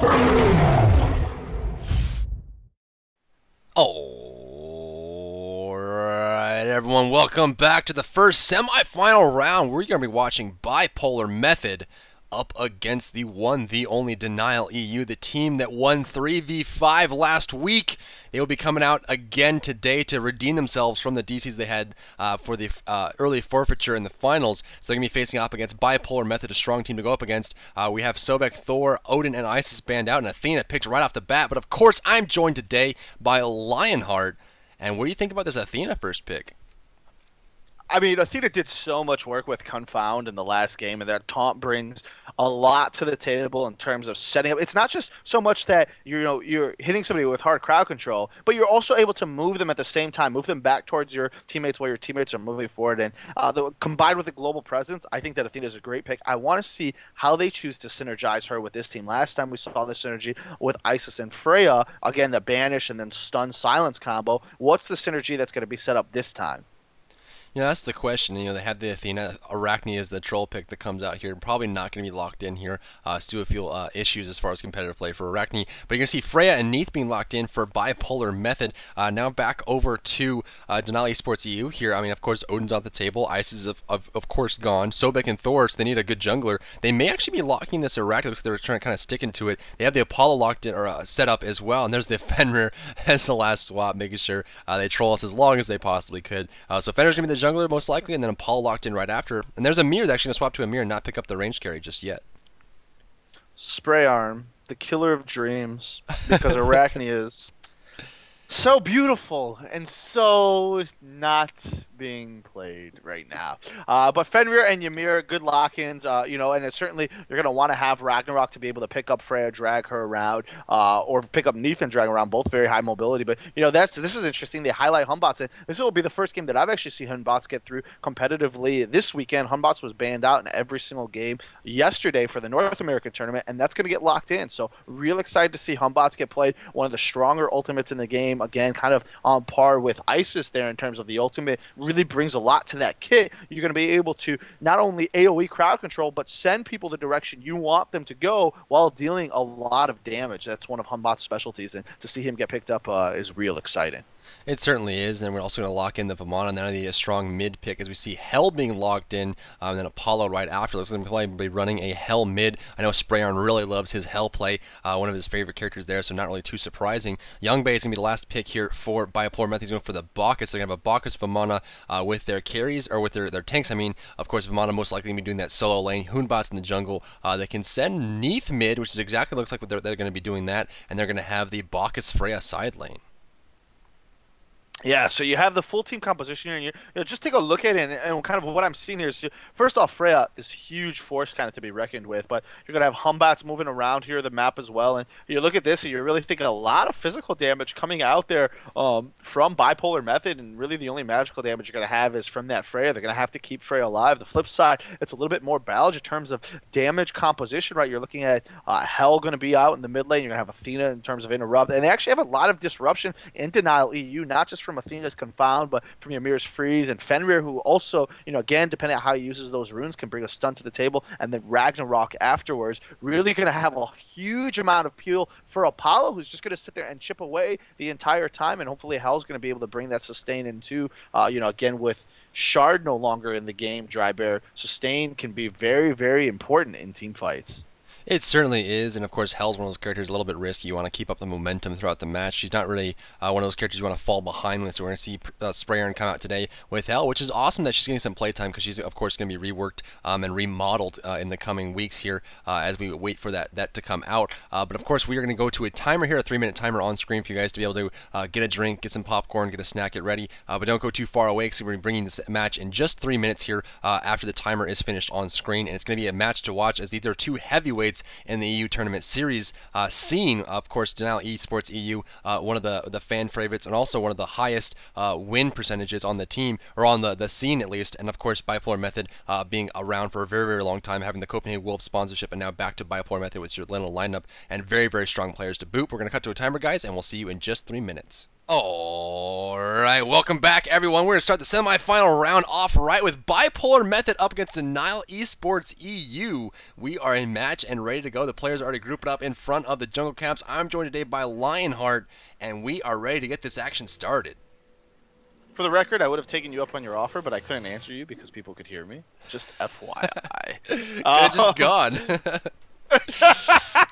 Alright, everyone, welcome back to the first semifinal round. We're going to be watching Bipolar Method up against the one, the only Denial EU, the team that won 3v5 last week. They will be coming out again today to redeem themselves from the DCs they had for the early forfeiture in the finals. So they're going to be facing up against Bipolar Method, a strong team to go up against. We have Sobek, Thor, Odin, and Isis banned out, and Athena picked right off the bat. But of course, I'm joined today by Lionheart. And what do you think about this Athena first pick? I mean, Athena did so much work with Confound in the last game, and that taunt brings a lot to the table in terms of setting up. It's not just so much that you're hitting somebody with hard crowd control, but you're also able to move them at the same time, move them back towards your teammates while your teammates are moving forward. And combined with the global presence, I think that Athena is a great pick. I want to see how they choose to synergize her with this team. Last time we saw the synergy with Isis and Freya, again the banish and then stun silence combo. What's the synergy that's going to be set up this time? You know, that's the question. You know, they have the Athena. Arachne is the troll pick that comes out here. Probably not going to be locked in here. Still a few issues as far as competitive play for Arachne. But you're going to see Freya and Neith being locked in for Bipolar Method. Now back over to Denial eSports EU here. I mean, of course, Odin's on the table. Isis is, of course, gone. Sobek and Thor, so they need a good jungler. They may actually be locking this Arachne because they're trying to kind of stick into it. They have the Apollo locked in or set up as well. And there's the Fenrir as the last swap, making sure they troll us as long as they possibly could. So Fenrir's going to be the jungler most likely, and then Apollo locked in right after. And there's a mirror that's actually going to swap to a mirror and not pick up the range carry just yet. Spray Arm, the killer of dreams, because Arachne is so beautiful and so not being played right now. But Fenrir and Ymir, good lock-ins, and it's certainly you're going to want to have Ragnarok to be able to pick up Freya, drag her around, or pick up Neith and drag her around, both very high mobility. But, this is interesting. They highlight Humbots, and this will be the first game that I've actually seen Humbots get through competitively this weekend. Humbots was banned out in every single game yesterday for the North American tournament, and that's going to get locked in. So real excited to see Humbots get played, one of the stronger ultimates in the game. Again, kind of on par with Isis there in terms of the ultimate. Really brings a lot to that kit. You're going to be able to not only AoE crowd control, but send people the direction you want them to go while dealing a lot of damage. That's one of Humbot's specialties, and to see him get picked up is real exciting. It certainly is, and we're also going to lock in the Vamana, and then a strong mid pick as we see Hell being locked in, and then Apollo right after. Looks like he'll be running a Hell mid. I know Sprayon really loves his Hell play, one of his favorite characters there, so not really too surprising. Youngbei is going to be the last pick here for Bipolar Method. He's going for the Bacchus. They're going to have a Bacchus Vamana with their carries, or with their tanks, I mean. Of course, Vamana most likely going to be doing that solo lane. Hoonbots in the jungle. They can send Neith mid, which is exactly looks like what they're going to be doing that, and they're going to have the Bacchus Freya side lane. Yeah, so you have the full team composition here, and just take a look at it, and kind of what I'm seeing here is, first off, Freya is huge force kind of to be reckoned with, but you're going to have Humbots moving around here the map as well, and you look at this, and you're really thinking a lot of physical damage coming out there from Bipolar Method, and really the only magical damage you're going to have is from that Freya. They're going to have to keep Freya alive. The flip side, it's a little bit more balanced in terms of damage composition, right? You're looking at Hell going to be out in the mid lane, you're going to have Athena in terms of interrupt, and they actually have a lot of disruption in Denial EU, not just from Athena's Confound, but from Ymir's Freeze and Fenrir, who also, again, depending on how he uses those runes, can bring a stun to the table, and then Ragnarok afterwards. Really going to have a huge amount of peel for Apollo, who's just going to sit there and chip away the entire time, and hopefully Hell's going to be able to bring that sustain into, again, with Shard no longer in the game, Dry Bear, sustain can be very, very important in team fights. It certainly is, and of course Hell's one of those characters a little bit risky. You want to keep up the momentum throughout the match. She's not really one of those characters you want to fall behind with, so we're going to see Sprayon come out today with Hell, which is awesome that she's getting some playtime because she's of course going to be reworked and remodeled in the coming weeks here as we wait for that to come out. But of course we are going to go to a timer here, a 3-minute timer on screen for you guys to be able to get a drink, get some popcorn, get a snack, get ready, but don't go too far away because we're bringing this match in just 3 minutes here after the timer is finished on screen, and it's going to be a match to watch as these are two heavyweights in the EU tournament series scene. Of course, Denial eSports EU, one of the fan favorites, and also one of the highest win percentages on the team, or on the scene at least. And of course, Bipolar Method being around for a very, very long time, having the Copenhagen Wolves sponsorship, and now back to Bipolar Method with your little lineup and very, very strong players to boot. We're going to cut to a timer, guys, and we'll see you in just 3 minutes. Alright, welcome back everyone. We're going to start the semifinal round off right with Bipolar Method up against Denial eSports EU. We are in match and ready to go. The players are already grouped up in front of the jungle camps. I'm joined today by Lionheart, and we are ready to get this action started. For the record, I would have taken you up on your offer, but I couldn't answer you because people could hear me. Just FYI. Could have just gone.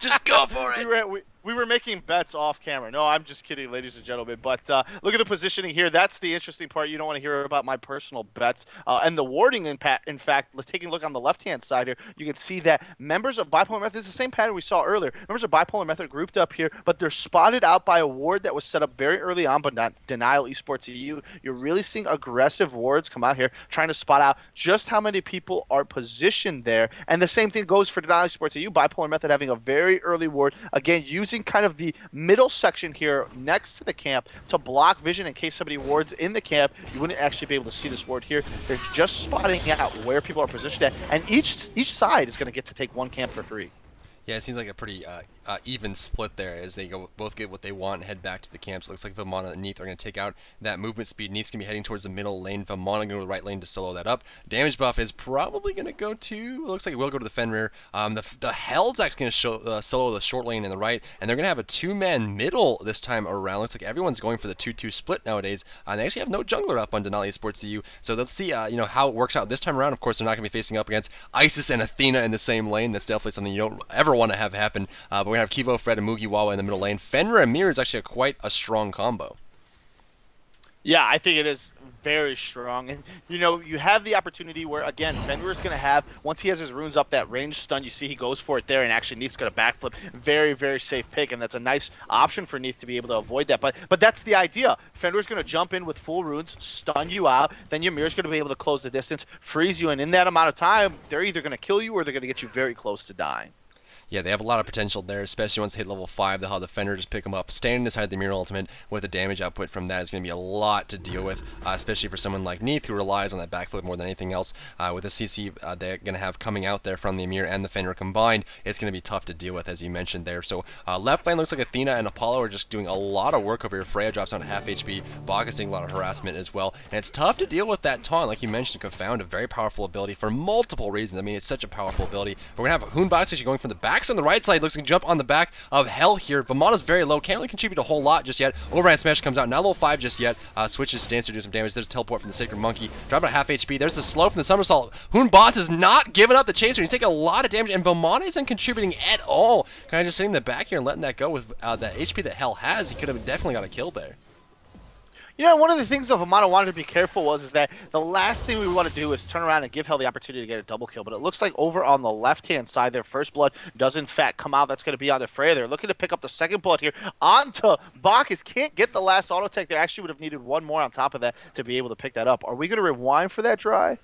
Just go for it. We were making bets off camera. No, I'm just kidding, ladies and gentlemen. But look at the positioning here. That's the interesting part. You don't want to hear about my personal bets. And the warding impact. In fact, taking a look on the left-hand side here, you can see that members of Bipolar Method, this is the same pattern we saw earlier. Members of Bipolar Method grouped up here, but they're spotted out by a ward that was set up very early on, but not Denial eSports EU. You're really seeing aggressive wards come out here, trying to spot out just how many people are positioned there. And the same thing goes for Denial eSports EU. Bipolar Method having a very early ward, again, using kind of the middle section here next to the camp to block vision in case somebody wards in the camp. You wouldn't actually be able to see this ward here. They're just spotting out where people are positioned at, and each side is going to get to take one camp for free. Yeah, it seems like a pretty even split there as they both get what they want and head back to the camps. It looks like Vamana and Neath are going to take out that movement speed. Neath's going to be heading towards the middle lane. Vamana going to go to the right lane to solo that up. Damage buff is probably going to go to, it looks like it will go to the Fenrir. The Hell's actually going to solo the short lane in the right, and they're going to have a two-man middle this time around. Looks like everyone's going for the 2-2 split nowadays. And they actually have no jungler up on Denali Esports EU. So let's see how it works out this time around. Of course, they're not going to be facing up against Isis and Athena in the same lane. That's definitely something you don't ever want to have happen. But we're going to have Kivo, Fred, and Mugiwawa in the middle lane. Fenrir and Mir is actually quite a strong combo. Yeah, I think it is very strong. And, you have the opportunity where, again, Fenrir is going to have, once he has his runes up, that range stun. You see he goes for it there, and actually Neath's going to backflip. Very, very safe pick, and that's a nice option for Neath to be able to avoid that. But that's the idea. Fenrir's going to jump in with full runes, stun you out, then Ymir's going to be able to close the distance, freeze you, and in that amount of time, they're either going to kill you or they're going to get you very close to dying. Yeah, they have a lot of potential there, especially once they hit level 5. They'll have the Fenrir just pick them up. Standing aside the Mirror Ultimate with the damage output from that is going to be a lot to deal with, especially for someone like Neath, who relies on that backflip more than anything else. With the CC they're going to have coming out there from the Ymir and the Fenrir combined, it's going to be tough to deal with, as you mentioned there. So left lane looks like Athena and Apollo are just doing a lot of work over here. Freya drops down to half HP. Bak is taking a lot of harassment as well. And it's tough to deal with that taunt. Like you mentioned, Confound, a very powerful ability for multiple reasons. I mean, it's such a powerful ability. But we're going to have Hoonbox actually going from the backs on the right side. Looks can jump on the back of Hell here. Vamana's very low, can't really contribute a whole lot just yet. Overhand Smash comes out, not level 5 just yet. Switches stance to do some damage. There's a teleport from the Sacred Monkey. Drop at half HP. There's the slow from the Somersault. Hoonbots is not giving up the chaser. He's taking a lot of damage, and Vamana isn't contributing at all. Kind of just sitting in the back here and letting that go with the HP that Hell has. He could have definitely got a kill there. One of the things that Vamana wanted to be careful is that the last thing we want to do is turn around and give Hell the opportunity to get a double kill. But it looks like over on the left-hand side, their first blood does in fact come out. That's going to be onto Freya. They're looking to pick up the second blood here onto Bacchus. Can't get the last auto tech. They actually would have needed one more on top of that to be able to pick that up. Are we going to rewind for that dry?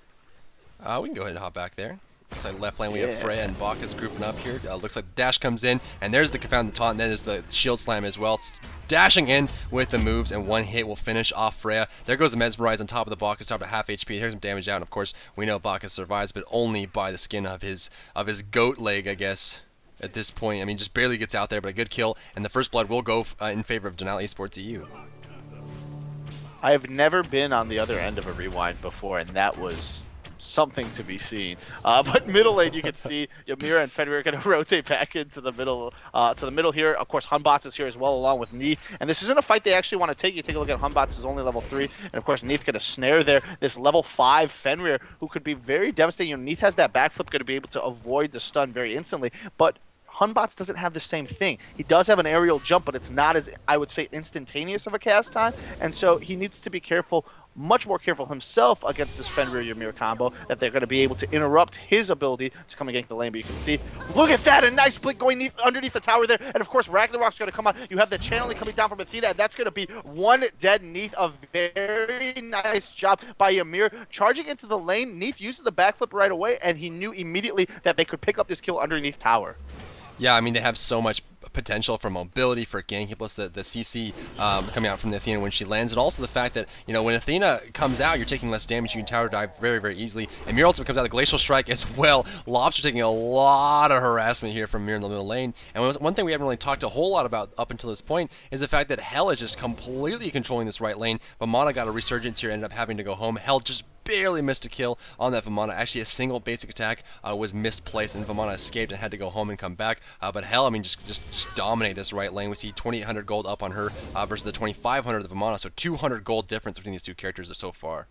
We can go ahead and hop back there. Looks like left lane we have Freya and Bacchus grouping up here. Looks like Dash comes in, and there's the Confounded Taunt, and then there's the Shield Slam as well. Dashing in with the moves, and one hit will finish off Freya. There goes the Mesmerize on top of the Bacchus, top at half HP. Here's some damage out, and of course, we know Bacchus survives, but only by the skin of his goat leg, I guess, at this point. I mean, just barely gets out there, but a good kill, and the first blood will go in favor of Denali Esports EU. I have never been on the other end of a rewind before, and that was something to be seen. But middle lane, you can see Ymir and Fenrir are going to rotate back into the middle here. Of course, Hunbots is here as well, along with Neath. And this isn't a fight they actually want to take. You take a look at Hunbots is only level 3. And of course, Neath going to snare there. This level 5 Fenrir, who could be very devastating. Neath has that backflip, going to be able to avoid the stun very instantly. But Hunbots doesn't have the same thing. He does have an aerial jump, but it's not as, I would say, instantaneous of a cast time. And so he needs to be careful, much more careful himself against this Fenrir-Ymir combo, that they're going to be able to interrupt his ability to come and gank the lane. But you can see, look at that, a nice blink going underneath the tower there. And of course, Ragnarok's going to come out. You have the channeling coming down from Athena, and that's going to be one dead Neath. A very nice job by Ymir. Charging into the lane, Neath uses the backflip right away, and he knew immediately that they could pick up this kill underneath tower. Yeah, I mean, they have so much potential for mobility, for ganking, plus the CC coming out from the Athena when she lands, and also the fact that, you know, when Athena comes out, you're taking less damage. You can tower dive very, very easily. And Mir ultimate comes out, the Glacial Strike as well. Lobster taking a lot of harassment here from Mir in the middle lane. And one thing we haven't really talked a whole lot about up until this point is the fact that Hell is just completely controlling this right lane. Vamana got a resurgence here, ended up having to go home. Hell just barely missed a kill on that Vamana. Actually, a single basic attack was misplaced, and Vamana escaped and had to go home and come back. But Hell, I mean, just dominate this right lane. We see 2,800 gold up on her versus the 2,500 of the Vamana, so 200 gold difference between these two characters so far.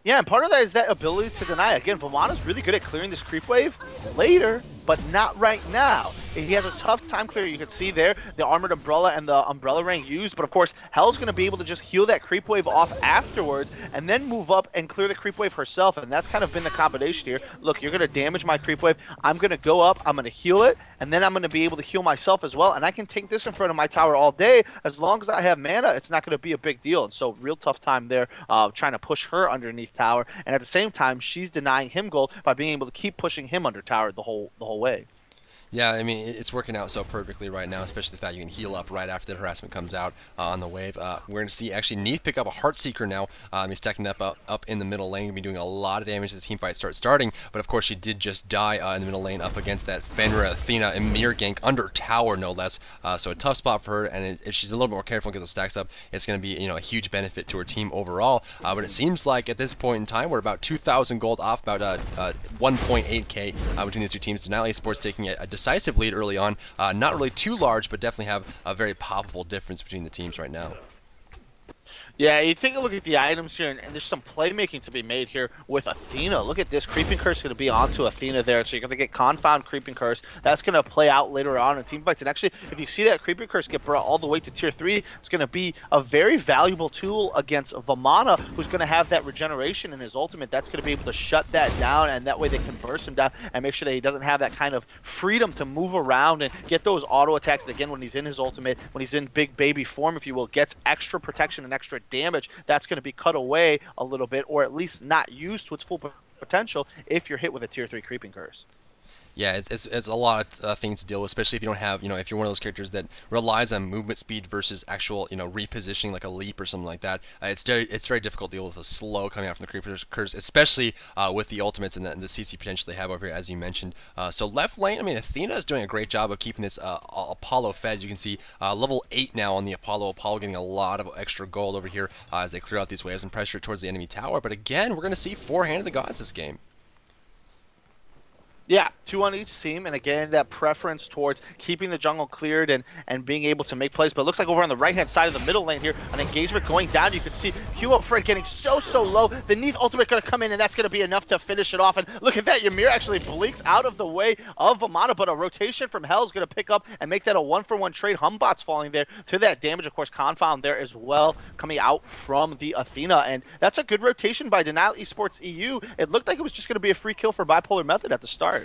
Yeah, and part of that is that ability to deny. Again, Vamana's really good at clearing this creep wave later, but not right now. He has a tough time clearing. You can see there the Armored Umbrella and the Umbrella rank used, but of course, Hell's going to be able to just heal that creep wave off afterwards and then move up and clear the creep wave herself, and that's kind of been the combination here. Look, you're going to damage my creep wave. I'm going to go up, I'm going to heal it, and then I'm going to be able to heal myself as well, and I can take this in front of my tower all day. As long as I have mana, it's not going to be a big deal, and so real tough time there trying to push her underneath tower, and at the same time, she's denying him gold by being able to keep pushing him under tower the whole way. Yeah, I mean, it's working out so perfectly right now, especially the fact you can heal up right after the harassment comes out on the wave. We're going to see actually Neith pick up a Heartseeker now. He's stacking that up in the middle lane. Going to be doing a lot of damage as the team fight starts starting, but of course she did just die in the middle lane up against that Fenrir, Athena, and Mir gank under tower, no less. So a tough spot for her, and if she's a little bit more careful and gets those stacks up, it's going to be, you know, a huge benefit to her team overall. But it seems like at this point in time, we're about 2,000 gold off, about 1.8k between these two teams. Denali eSports taking a decisive lead early on. Not really too large, but definitely have a very palpable difference between the teams right now. Yeah, you take a look at the items here, and there's some playmaking to be made here with Athena. Look at this. Creeping Curse is going to be onto Athena there, so you're going to get Confound Creeping Curse. That's going to play out later on in team fights. And actually, if you see that Creeping Curse get brought all the way to tier 3, it's going to be a very valuable tool against Vamana, who's going to have that regeneration in his ultimate. That's going to be able to shut that down, and that way they can burst him down and make sure that he doesn't have that kind of freedom to move around and get those auto attacks. And again, when he's in his ultimate, when he's in big baby form, if you will, gets extra protection and extra damage. That's going to be cut away a little bit, or at least not used to its full potential if you're hit with a tier 3 Creeping Curse. Yeah, it's a lot of things to deal with, especially if you don't have, you know, if you're one of those characters that relies on movement speed versus actual, you know, repositioning like a leap or something like that. It's very difficult to deal with a slow coming out from the Creeper Curse, especially with the ultimates and the CC potential they have over here, as you mentioned. So left lane, I mean, Athena is doing a great job of keeping this Apollo fed. You can see level 8 now on the Apollo. Apollo getting a lot of extra gold over here as they clear out these waves and pressure towards the enemy tower. But again, we're going to see 4 Hand of the Gods this game. Yeah, 2 on each team, and again, that preference towards keeping the jungle cleared and being able to make plays. But it looks like over on the right-hand side of the middle lane here, an engagement going down. You can see Hugh up front getting so low. The Neith ultimate going to come in, and that's going to be enough to finish it off. And look at that, Ymir actually blinks out of the way of Vamana, but a rotation from Hell is going to pick up and make that a 1-for-1 trade. Humbot's falling there to that damage. Of course, Confound there as well, coming out from the Athena. And that's a good rotation by Denial Esports EU. It looked like it was just going to be a free kill for Bipolar Method at the start.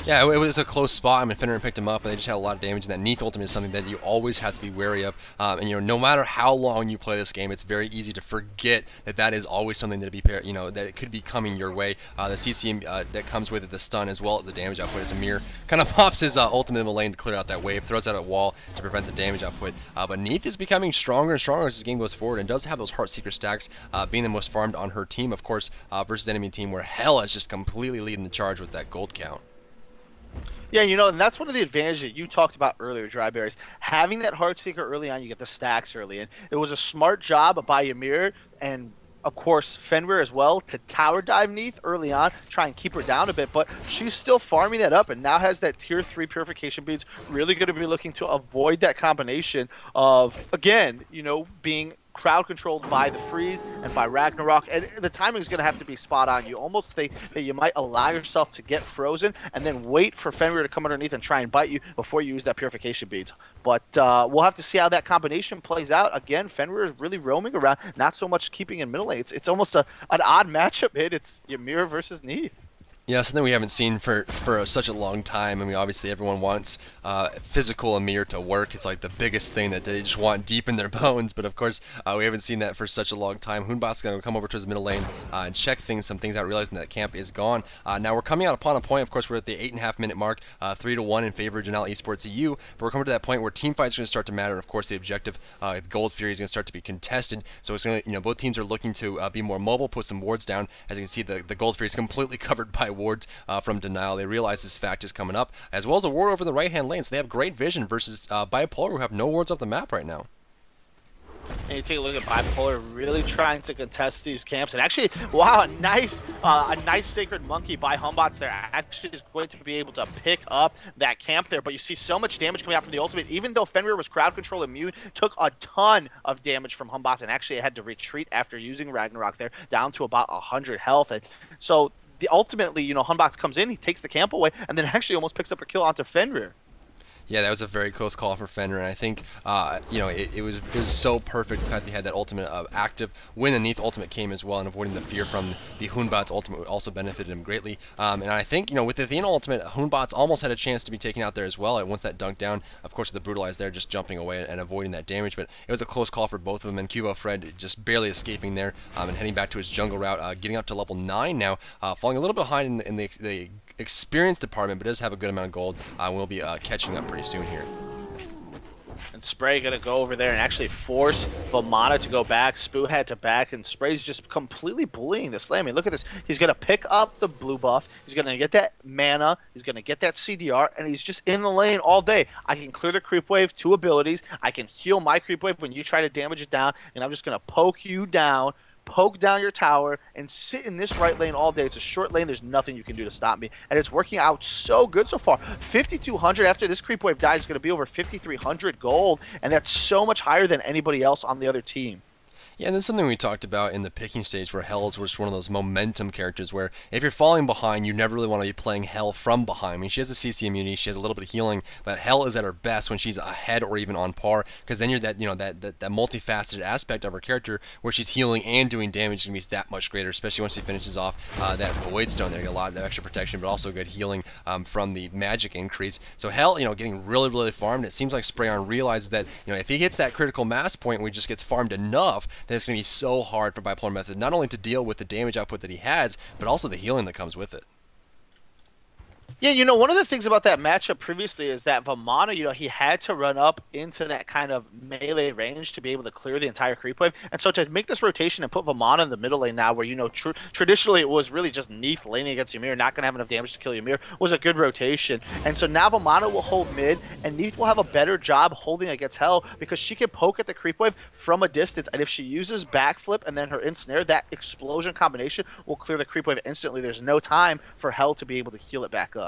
Yeah, it was a close spot. I mean, Fenrir picked him up, and they just had a lot of damage. And that Neith ultimate is something that you always have to be wary of. And you know, no matter how long you play this game, it's very easy to forget that that is always something that that could be coming your way. The CC that comes with it, the stun as well as the damage output. As Amir kind of pops his ultimate in the lane to clear out that wave, throws out a wall to prevent the damage output. But Neith is becoming stronger and stronger as this game goes forward, and does have those Heartseeker stacks, being the most farmed on her team, of course, versus enemy team where Hell is just completely leading the charge with that gold count. Yeah, you know, and that's one of the advantages that you talked about earlier, Dryberries. Having that Heartseeker early on, you get the stacks early. And it was a smart job by Ymir and, of course, Fenrir as well to tower dive Neith early on, try and keep her down a bit. But she's still farming that up and now has that tier 3 purification beads. Really going to be looking to avoid that combination of, again, you know, being crowd controlled by the freeze and by Ragnarok, and the timing is going to have to be spot on. You almost think that you might allow yourself to get frozen and then wait for Fenrir to come underneath and try and bite you before you use that purification beads. But we'll have to see how that combination plays out. Again, Fenrir is really roaming around, not so much keeping in middle lane. It's almost an odd matchup hit. It's Ymir versus Neith. Yeah, something we haven't seen for such a long time. I mean, obviously everyone wants physical Amir to work. It's like the biggest thing that they just want deep in their bones. But of course, we haven't seen that for such a long time. Hoonbot's going to come over to his middle lane and check some things out, realizing that camp is gone. Now we're coming out upon a point. Of course, we're at the 8.5-minute mark, 3-1 in favor of Janelle Esports EU. But we're coming to that point where team fights are going to start to matter. And of course, the objective, Gold Fury, is going to start to be contested. So it's going to, both teams are looking to be more mobile, put some wards down. As you can see, the Gold Fury is completely covered by wards from Denial. They realize this fact is coming up, as well as a ward over the right-hand lane, so they have great vision versus Bipolar, who have no wards up the map right now. And you take a look at Bipolar really trying to contest these camps. And actually, wow, a nice Sacred Monkey by Humbots there actually is going to be able to pick up that camp there. But you see so much damage coming out from the ultimate. Even though Fenrir was crowd control immune, took a ton of damage from Humbots and actually had to retreat after using Ragnarok there, down to about 100 health. And so ultimately, Humbots comes in, he takes the camp away, and then actually almost picks up a kill onto Fenrir. Yeah, that was a very close call for Fenrir, and I think it was so perfect the fact that he had that ultimate active when the Neath ultimate came as well, and avoiding the fear from the Hoonbots ultimate also benefited him greatly. And I think with the Athena ultimate, Hoonbots almost had a chance to be taken out there as well. And once that dunked down, of course, with the Brutalize there, just jumping away and avoiding that damage. But it was a close call for both of them, and Cubo Fred just barely escaping there and heading back to his jungle route, getting up to level 9 now, falling a little behind in the experience department, but does have a good amount of gold. We'll be catching up pretty soon here. And Spray gonna go over there and actually force Vamana to go back. Spoo had to back, and Spray's just completely bullying this lane. I mean, look at this. He's gonna pick up the blue buff. He's gonna get that mana. He's gonna get that CDR, and he's just in the lane all day. I can clear the creep wave, 2 abilities. I can heal my creep wave when you try to damage it down, and I'm just gonna poke you down, poke down your tower, and sit in this right lane all day. It's a short lane. There's nothing you can do to stop me. And it's working out so good so far. 5,200 after this creep wave dies is going to be over 5,300 gold, and that's so much higher than anybody else on the other team. Yeah, and that's something we talked about in the picking stage, where Hell is just one of those momentum characters where if you're falling behind, you never really want to be playing Hell from behind. I mean, she has a CC immunity, she has a little bit of healing, but Hell is at her best when she's ahead or even on par, because then you're that multifaceted aspect of her character where she's healing and doing damage is going to be that much greater, especially once she finishes off that Void Stone there. You get a lot of extra protection, but also good healing from the magic increase. So Hell, getting really, really farmed. It seems like Sprayon realizes that, if he hits that critical mass point where he just gets farmed enough, then it's going to be so hard for Bipolar Method not only to deal with the damage output that he has, but also the healing that comes with it. Yeah, one of the things about that matchup previously is that Vamana, he had to run up into that kind of melee range to be able to clear the entire creep wave. And so to make this rotation and put Vamana in the middle lane now, where, traditionally it was really just Neath laning against Ymir, not going to have enough damage to kill Ymir, was a good rotation. And so now Vamana will hold mid, and Neath will have a better job holding against Hell, because she can poke at the creep wave from a distance. And if she uses backflip and then her ensnare, that explosion combination will clear the creep wave instantly. There's no time for Hell to be able to heal it back up.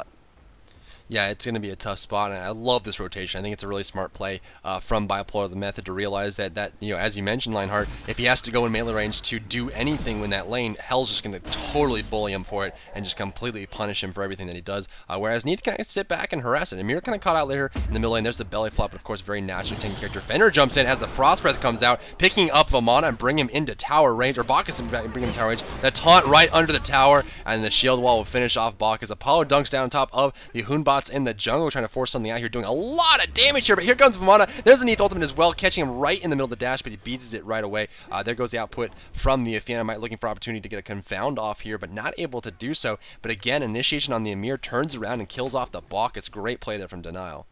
Yeah, it's going to be a tough spot, and I love this rotation. I think it's a really smart play from Bipolar the Method to realize that, as you mentioned, Lionheart, if he has to go in melee range to do anything in that lane, Hell's just going to totally bully him for it and just completely punish him for everything that he does. Whereas Neath kind of sit back and harass it. Amir kind of caught out later in the middle lane. There's the belly flop, but of course, very naturally taking character. Fenrir jumps in as the Frost Breath comes out, picking up Vamana and bring him into tower range, or Bacchus and bring him to tower range. The taunt right under the tower, and the shield wall will finish off Bacchus. Apollo dunks down top of the Hoonbots in the jungle, trying to force something out here, doing a lot of damage here, but here comes Vamana. There's a Neath ultimate as well, catching him right in the middle of the dash, but he beats it right away. There goes the output from the Athena. Might looking for opportunity to get a confound off here, but not able to do so. But again, initiation on the Amir turns around and kills off the Bach. It's a great play there from Denial.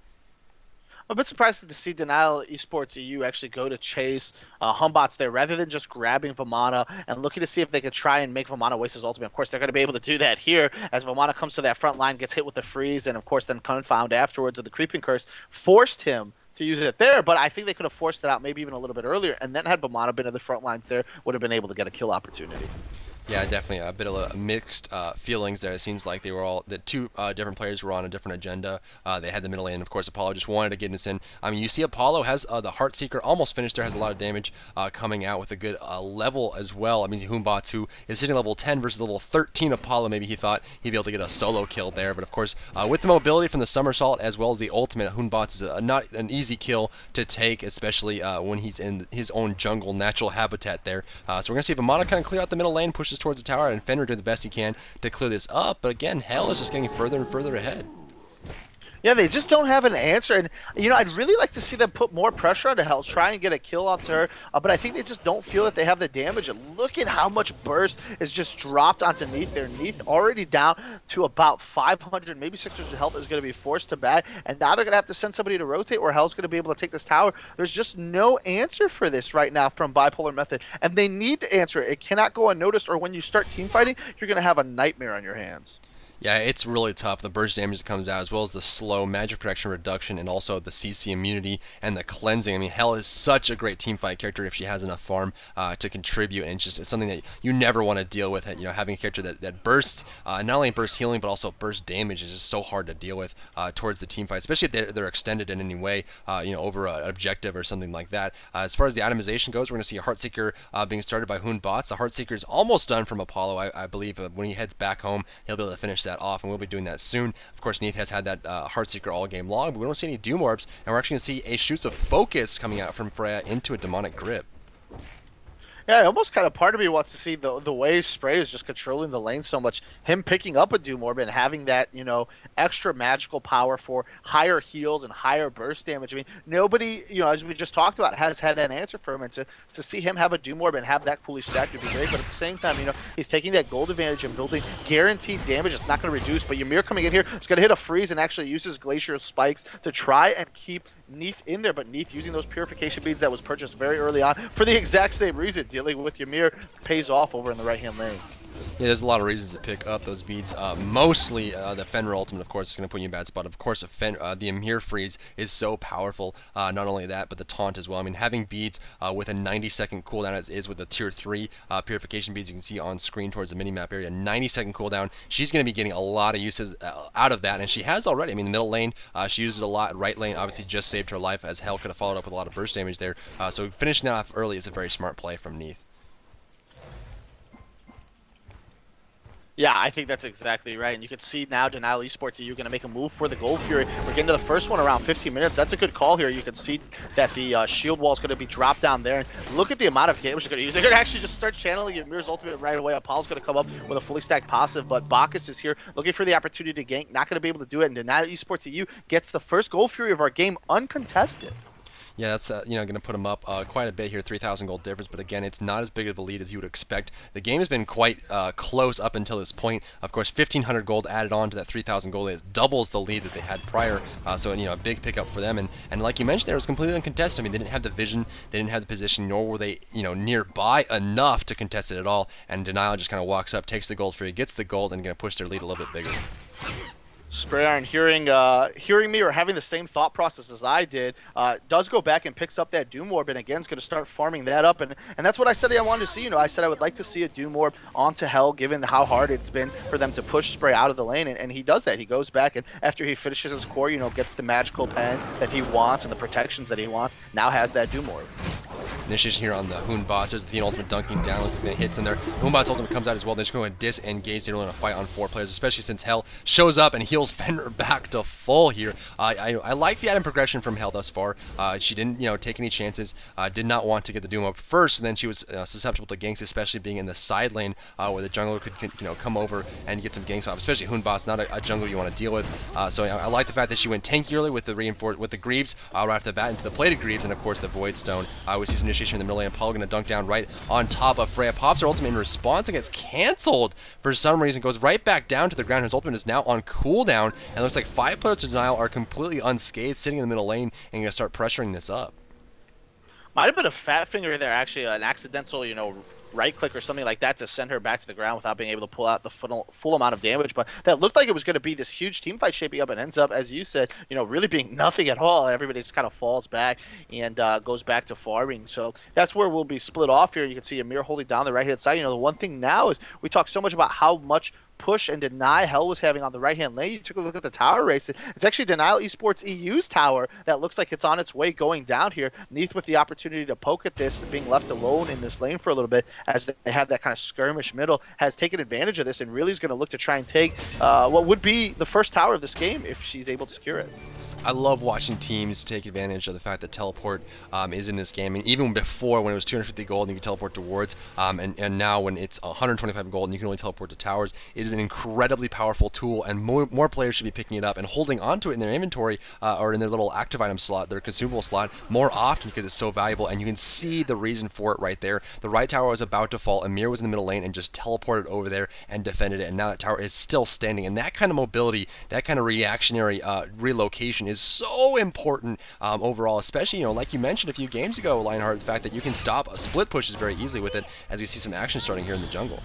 I'm a bit surprised to see Denial eSports EU actually go to chase Humbots there rather than just grabbing Vamana and looking to see if they could try and make Vamana waste his ultimate. Of course, they're going to be able to do that here as Vamana comes to that front line, gets hit with the freeze, and of course then confound afterwards, and the creeping curse forced him to use it there. But I think they could have forced it out maybe even a little bit earlier, and then had Vamana been in the front lines there, would have been able to get a kill opportunity. Yeah, definitely a bit of a mixed feelings there. It seems like the two different players were on a different agenda. They had the middle lane. Of course, Apollo just wanted to get this in. I mean, you see Apollo has the Heartseeker almost finished there, has a lot of damage coming out with a good level as well. I mean, Hoonbots, who is sitting level 10 versus level 13 Apollo, maybe he thought he'd be able to get a solo kill there. But of course, with the mobility from the somersault as well as the ultimate, Hoonbots is not an easy kill to take, especially when he's in his own jungle natural habitat there. So we're going to see Vamana kind of clear out the middle lane, push pushes towards the tower, and Fenrir doing the best he can to clear this up. But again, Hell is just getting further and further ahead. Yeah, they just don't have an answer, and I'd really like to see them put more pressure onto Hell, try and get a kill onto her, but I think they just don't feel that they have the damage. And look at how much burst is just dropped onto Neath there. Neath already down to about 500, maybe 600 health, is going to be forced to bed, and now they're going to have to send somebody to rotate, or Hell's going to be able to take this tower. There's just no answer for this right now from Bipolar Method, and they need to answer it. It cannot go unnoticed, or when you start team fighting, you're going to have a nightmare on your hands. Yeah, it's really tough. The burst damage that comes out, as well as the slow magic protection reduction, and also the CC immunity and the cleansing. I mean, Hell is such a great teamfight character if she has enough farm to contribute, and it's something that you never want to deal with. Having a character that bursts, not only burst healing, but also burst damage is just so hard to deal with towards the teamfight, especially if they're extended in any way, over an objective or something like that. As far as the itemization goes, we're going to see a Heartseeker being started by Hoon Bots. The Heartseeker is almost done from Apollo, I believe. When he heads back home, he'll be able to finish that off, and we'll be doing that soon. Of course, Neath has had that Heartseeker all game long, but we don't see any Doom Orbs, and we're actually going to see a Shoots of Focus coming out from Freya into a Demonic Grip. Yeah, almost kind of part of me wants to see the way Spray is just controlling the lane so much. Him picking up a Doom Orb and having that, extra magical power for higher heals and higher burst damage. I mean, nobody, as we just talked about, has had an answer for him. And to see him have a Doom Orb and have that fully stacked would be great. But at the same time, he's taking that gold advantage and building guaranteed damage. It's not going to reduce. But Ymir coming in here is going to hit a freeze and actually uses Glacier Spikes to try and keep Neath in there. But Neath using those purification beads that was purchased very early on for the exact same reason. Dealing with Ymir pays off over in the right-hand lane. Yeah, there's a lot of reasons to pick up those beads. Mostly the Fenrir ultimate, of course, is going to put you in a bad spot. Of course, the Ymir freeze is so powerful. Not only that, but the taunt as well. I mean, having beads with a 90-second cooldown, as is with the tier 3 purification beads you can see on screen towards the minimap area, 90-second cooldown. She's going to be getting a lot of uses out of that, and she has already. I mean, the middle lane, she used it a lot. Right lane, obviously, just saved her life, as Hell could have followed up with a lot of burst damage there. So finishing that off early is a very smart play from Neath. Yeah, I think that's exactly right. And you can see now Denial Esports EU going to make a move for the Gold Fury. We're getting to the first one around 15 minutes. That's a good call here. You can see that the shield wall is going to be dropped down there. And look at the amount of damage they're going to use. They're going to actually just start channeling Ymir's ultimate right away. Apollo's going to come up with a fully stacked passive, but Bacchus is here looking for the opportunity to gank. Not going to be able to do it. And Denial Esports EU gets the first Gold Fury of our game uncontested. Yeah, that's going to put him up quite a bit here, 3,000 gold difference. But again, it's not as big of a lead as you would expect. The game has been quite close up until this point. Of course, 1,500 gold added on to that 3,000 gold. It doubles the lead that they had prior. So a big pickup for them. And like you mentioned, there was completely uncontested. I mean, they didn't have the vision, they didn't have the position, nor were they nearby enough to contest it at all. And Denial just kind of walks up, takes the gold free, gets the gold, and going to push their lead a little bit bigger. Spray Iron hearing me or having the same thought process as I did, does go back and picks up that Doom Orb, and again is going to start farming that up, and that's what I said I wanted to see. I said I would like to see a Doom Orb onto Hell, given how hard it's been for them to push Spray out of the lane, and he does that. He goes back, and after he finishes his core, gets the magical pen that he wants and the protections that he wants, now has that Doom Orb. Initiation here on the Hoon Bots. There's the Athena ultimate dunking down. Looks like it hits in there. Hoon Bots ultimate comes out as well. They're just going to disengage. They don't want to fight on 4 players, especially since Hell shows up and heals Fenrir back to full here. I like the item progression from Hell thus far. She didn't take any chances. Did not want to get the Doom up first, and then she was susceptible to ganks, especially being in the side lane where the jungler could come over and get some ganks off. Especially Hoon Bots, not a jungler you want to deal with. So I like the fact that she went tanky early with the Greaves right off the bat into the plated Greaves, and of course the Void Stone. We see some initiation in the middle lane. Apollo going to dunk down right on top of Freya. Pops her ultimate in response and gets canceled for some reason. Goes right back down to the ground. His ultimate is now on cooldown, and it looks like 5 players to Denial are completely unscathed, sitting in the middle lane, and going to start pressuring this up. Might have been a fat finger there, actually, an accidental, right click or something like that to send her back to the ground without being able to pull out the full amount of damage. But that looked like it was going to be this huge team fight shaping up, and ends up, as you said, really being nothing at all. Everybody just kind of falls back and goes back to farming. So that's where we'll be split off here. You can see Ymir holding down the right hand side. The one thing now is we talk so much about how much push and deny Hell was having on the right-hand lane. You took a look at the tower race. It's actually Denial Esports EU's tower that looks like it's on its way going down here. Neath with the opportunity to poke at this, being left alone in this lane for a little bit as they have that kind of skirmish middle, has taken advantage of this and really is going to look to try and take what would be the first tower of this game if she's able to secure it. I love watching teams take advantage of the fact that teleport is in this game, and even before when it was 250 gold and you could teleport to wards, and now when it's 125 gold and you can only teleport to towers, it is an incredibly powerful tool, and more players should be picking it up and holding onto it in their inventory or in their little active item slot, their consumable slot, more often because it's so valuable, and you can see the reason for it right there. The right tower was about to fall, Amir was in the middle lane and just teleported over there and defended it, and now that tower is still standing, and that kind of mobility, that kind of reactionary relocation is so important overall, especially, like you mentioned a few games ago, Lionheart, the fact that you can stop split pushes very easily with it, as we see some action starting here in the jungle.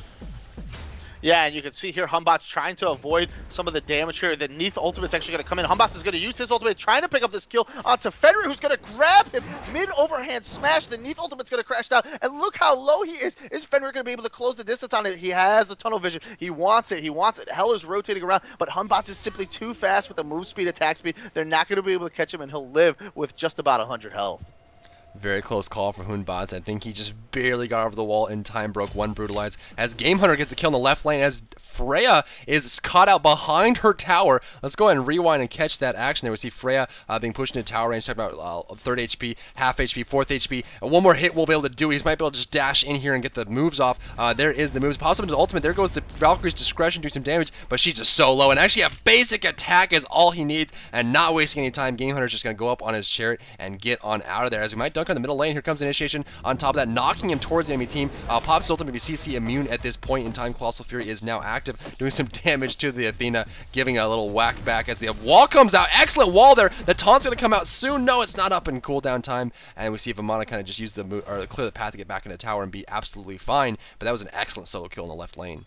Yeah, and you can see here Humbot's trying to avoid some of the damage here. The Neath ultimate's actually going to come in. Humbots is going to use his ultimate, trying to pick up this kill onto Fenrir, who's going to grab him mid-overhand smash. The Neath ultimate's going to crash down, and look how low he is. Is Fenrir going to be able to close the distance on it? He has the tunnel vision. He wants it. He wants it. Hell is rotating around, but Humbots is simply too fast with the move speed, attack speed. They're not going to be able to catch him, and he'll live with just about 100 health. Very close call for Hunbots. I think he just barely got over the wall in time, broke one brutalize. As Game Hunter gets a kill in the left lane, as Freya is caught out behind her tower. Let's go ahead and rewind and catch that action there. We see Freya being pushed into tower range. Talk about third HP, half HP, fourth HP. One more hit we'll be able to do. He might be able to just dash in here and get the moves off. There is the moves. Pops up into the ultimate. There goes the Valkyrie's Discretion, do some damage, but she's just so low. And actually a basic attack is all he needs, and not wasting any time. Game Hunter's just going to go up on his chariot and get on out of there. As we might dunk on the middle lane. Here comes Initiation on top of that, knocking him towards the enemy team. Pops ultimate to CC immune at this point in time. Colossal Fury is now active, doing some damage to the Athena, giving a little whack back as the wall comes out. Excellent wall there. The taunt's going to come out soon. No, it's not up in cooldown time. And we see Vamana kind of just use the move, or clear the path to get back in the tower and be absolutely fine. But that was an excellent solo kill in the left lane.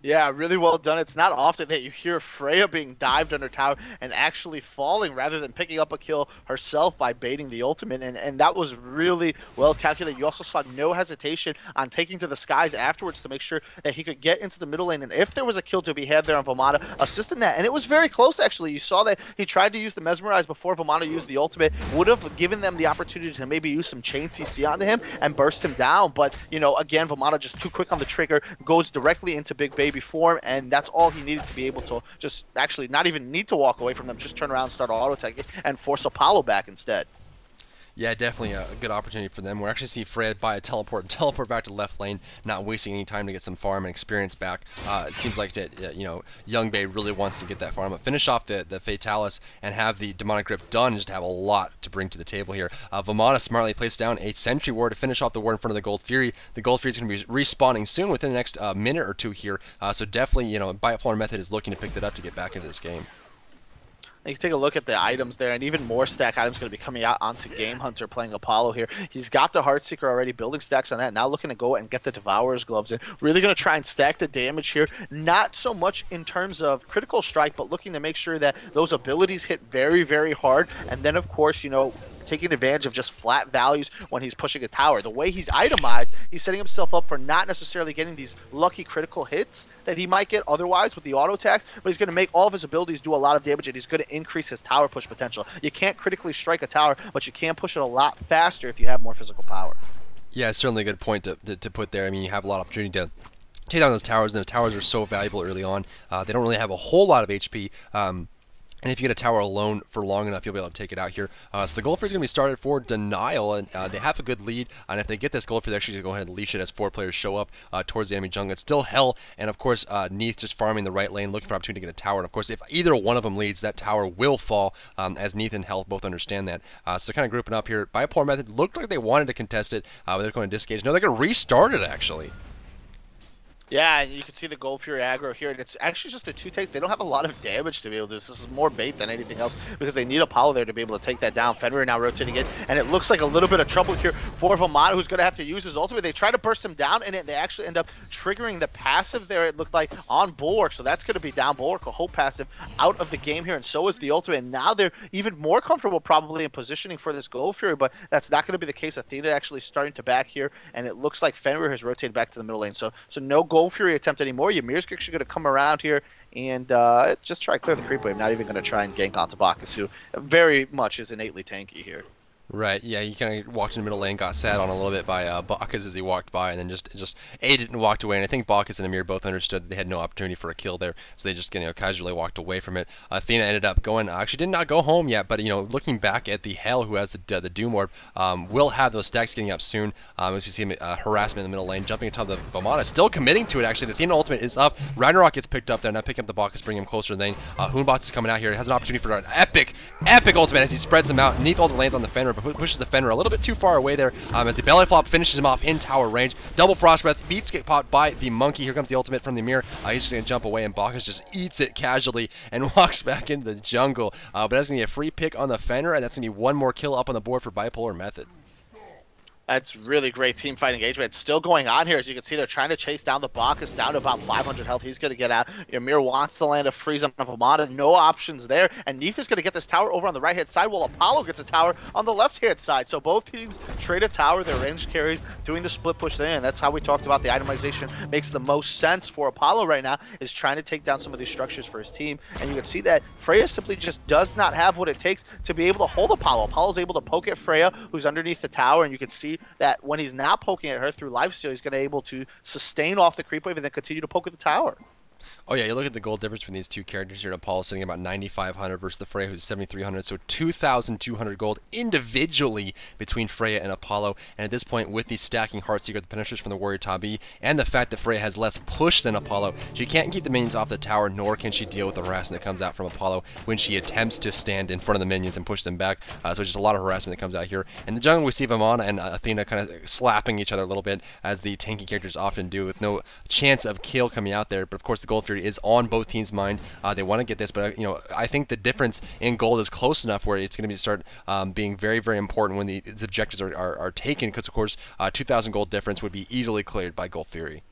Yeah, really well done. It's not often that you hear Freya being dived under tower and actually falling rather than picking up a kill herself by baiting the ultimate, and that was really well calculated. You also saw no hesitation on taking to the skies afterwards to make sure that he could get into the middle lane, and if there was a kill to be had there on Vamana, assisting that, and it was very close actually. You saw that he tried to use the Mesmerize before Vamana used the ultimate, would have given them the opportunity to maybe use some chain CC onto him and burst him down, but again, Vamana just too quick on the trigger, goes directly into Big Baby form, and that's all he needed to be able to just actually not even need to walk away from them, just turn around, start auto attacking, and force Apollo back instead. Yeah, definitely a good opportunity for them. We're actually seeing Fred buy a teleport and teleport back to the left lane, not wasting any time to get some farm and experience back. It seems like that Young Bay really wants to get that farm, but finish off the Fatalis and have the Demonic Grip done, and just have a lot to bring to the table here. Vamana smartly placed down a Sentry Ward to finish off the ward in front of the Gold Fury. The Gold Fury is going to be respawning soon within the next minute or two here, so definitely, Bipolar Method is looking to pick that up to get back into this game. You can take a look at the items there, and even more stack items going to be coming out onto Game Hunter playing Apollo here. He's got the Heartseeker already, building stacks on that, now looking to go and get the Devourer's Gloves in. Really going to try and stack the damage here, not so much in terms of critical strike, but looking to make sure that those abilities hit very, very hard, and then, of course, taking advantage of just flat values when he's pushing a tower. The way he's itemized, he's setting himself up for not necessarily getting these lucky critical hits that he might get otherwise with the auto attacks, but he's going to make all of his abilities do a lot of damage, and he's going to increase his tower push potential. You can't critically strike a tower, but you can push it a lot faster if you have more physical power. Yeah, it's certainly a good point to put there. I mean, you have a lot of opportunity to take down those towers, and the towers are so valuable early on. They don't really have a whole lot of HP. And if you get a tower alone for long enough, you'll be able to take it out here. So the Gold Fury is going to be started for Denial, and they have a good lead. And if they get this Gold Fury, they're actually going to go ahead and leash it as 4 players show up towards the enemy jungle. It's still Hell, and of course, Neath just farming the right lane, looking for opportunity to get a tower. And of course, if either one of them leads, that tower will fall, as Neath and Hell both understand that. So kind of grouping up here. Bipolar Method looked like they wanted to contest it, but they're going to disengage. No, they're going to restart it, actually. Yeah, and you can see the Gold Fury aggro here, and it's actually just a 2 takes. They don't have a lot of damage to be able to do this. This is more bait than anything else because they need Apollo there to be able to take that down. Fenrir now rotating it, and it looks like a little bit of trouble here for Vamana, who's going to have to use his ultimate. They try to burst him down, and they actually end up triggering the passive there, it looked like, on Bulwark. So that's going to be down Bulwark, a whole passive out of the game here, and so is the ultimate. And now they're even more comfortable probably in positioning for this Gold Fury, but that's not going to be the case. Athena actually starting to back here, and it looks like Fenrir has rotated back to the middle lane. So no Gold Fury attempt anymore. Ymir's actually going to come around here and just try to clear the creep wave. Not even going to try and gank onto Bacchus, who very much is innately tanky here. Right, yeah, he kind of walked in the middle lane, got sat on a little bit by Bacchus as he walked by, and then just ate it and walked away. And I think Bacchus and Ymir both understood that they had no opportunity for a kill there, so they just casually walked away from it. Athena ended up going, actually did not go home yet, but looking back at the Hell, who has the Doom Orb, will have those stacks getting up soon. As we see him harassment in the middle lane, jumping atop the Vamana, still committing to it. Actually, the Athena ultimate is up. Ragnarok gets picked up there, now picking up the Bacchus, bringing him closer to the lane. Hoonbots is coming out here, has an opportunity for an epic ultimate as he spreads them out. Neath ultimate lands on the Fenrir, but pushes the Fenrir a little bit too far away there as the belly flop finishes him off in tower range. Double frost breath, beats get caught by the monkey. Here comes the ultimate from the Ymir. He's just going to jump away, and Bacchus just eats it casually and walks back into the jungle. But that's going to be a free pick on the Fenrir, and that's going to be one more kill up on the board for Bipolar Method. That's really great team fight engagement. It's still going on here. As you can see, they're trying to chase down the Bacchus down to about 500 health. He's going to get out. Ymir wants to land a freeze on Vamana. No options there. And Neith is going to get this tower over on the right-hand side while Apollo gets a tower on the left-hand side. So both teams trade a tower. Their ranged carries doing the split push there. And that's how we talked about the itemization makes the most sense for Apollo right now, is trying to take down some of these structures for his team. And you can see that Freya simply just does not have what it takes to be able to hold Apollo. Apollo's able to poke at Freya, who's underneath the tower, and you can see that when he's not poking at her through lifesteal, he's going to be able to sustain off the creep wave and then continue to poke at the tower. Oh yeah, you look at the gold difference between these two characters here. Apollo sitting about 9,500 versus the Freya, who's 7,300. So 2,200 gold individually between Freya and Apollo. And at this point, with the stacking Heartseeker, the penetration from the Warrior Tabi, and the fact that Freya has less push than Apollo, she can't keep the minions off the tower, nor can she deal with the harassment that comes out from Apollo when she attempts to stand in front of the minions and push them back. So just a lot of harassment that comes out here. In the jungle, we see Vamana and Athena kind of slapping each other a little bit, as the tanky characters often do, with no chance of kill coming out there. But of course, the Gold Fury is on both teams' mind. They want to get this, but I think the difference in gold is close enough where it's going to be start being very, very important when these objectives are taken, because of course 2,000 gold difference would be easily cleared by Gold Fury.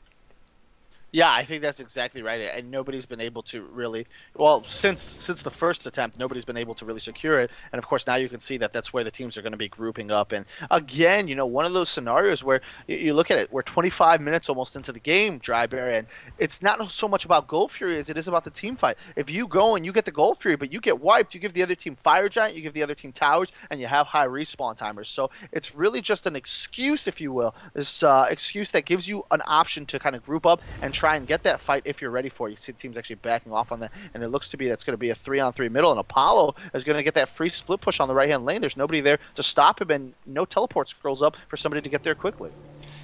Yeah, I think that's exactly right, and nobody's been able to really, well, since the first attempt, nobody's been able to really secure it, and of course now you can see that that's where the teams are going to be grouping up, and again, one of those scenarios where you look at it, we're 25 minutes almost into the game, Drybear, and it's not so much about Gold Fury as it is about the team fight. If you go and you get the Gold Fury, but you get wiped, you give the other team Fire Giant, you give the other team towers, and you have high respawn timers, so it's really just an excuse, if you will, this excuse that gives you an option to kind of group up and try and get that fight if you're ready for it. You see the team's actually backing off on that, and it looks to be that's going to be a 3-on-3 middle, and Apollo is going to get that free split push on the right-hand lane. There's nobody there to stop him, and no teleport scrolls up for somebody to get there quickly.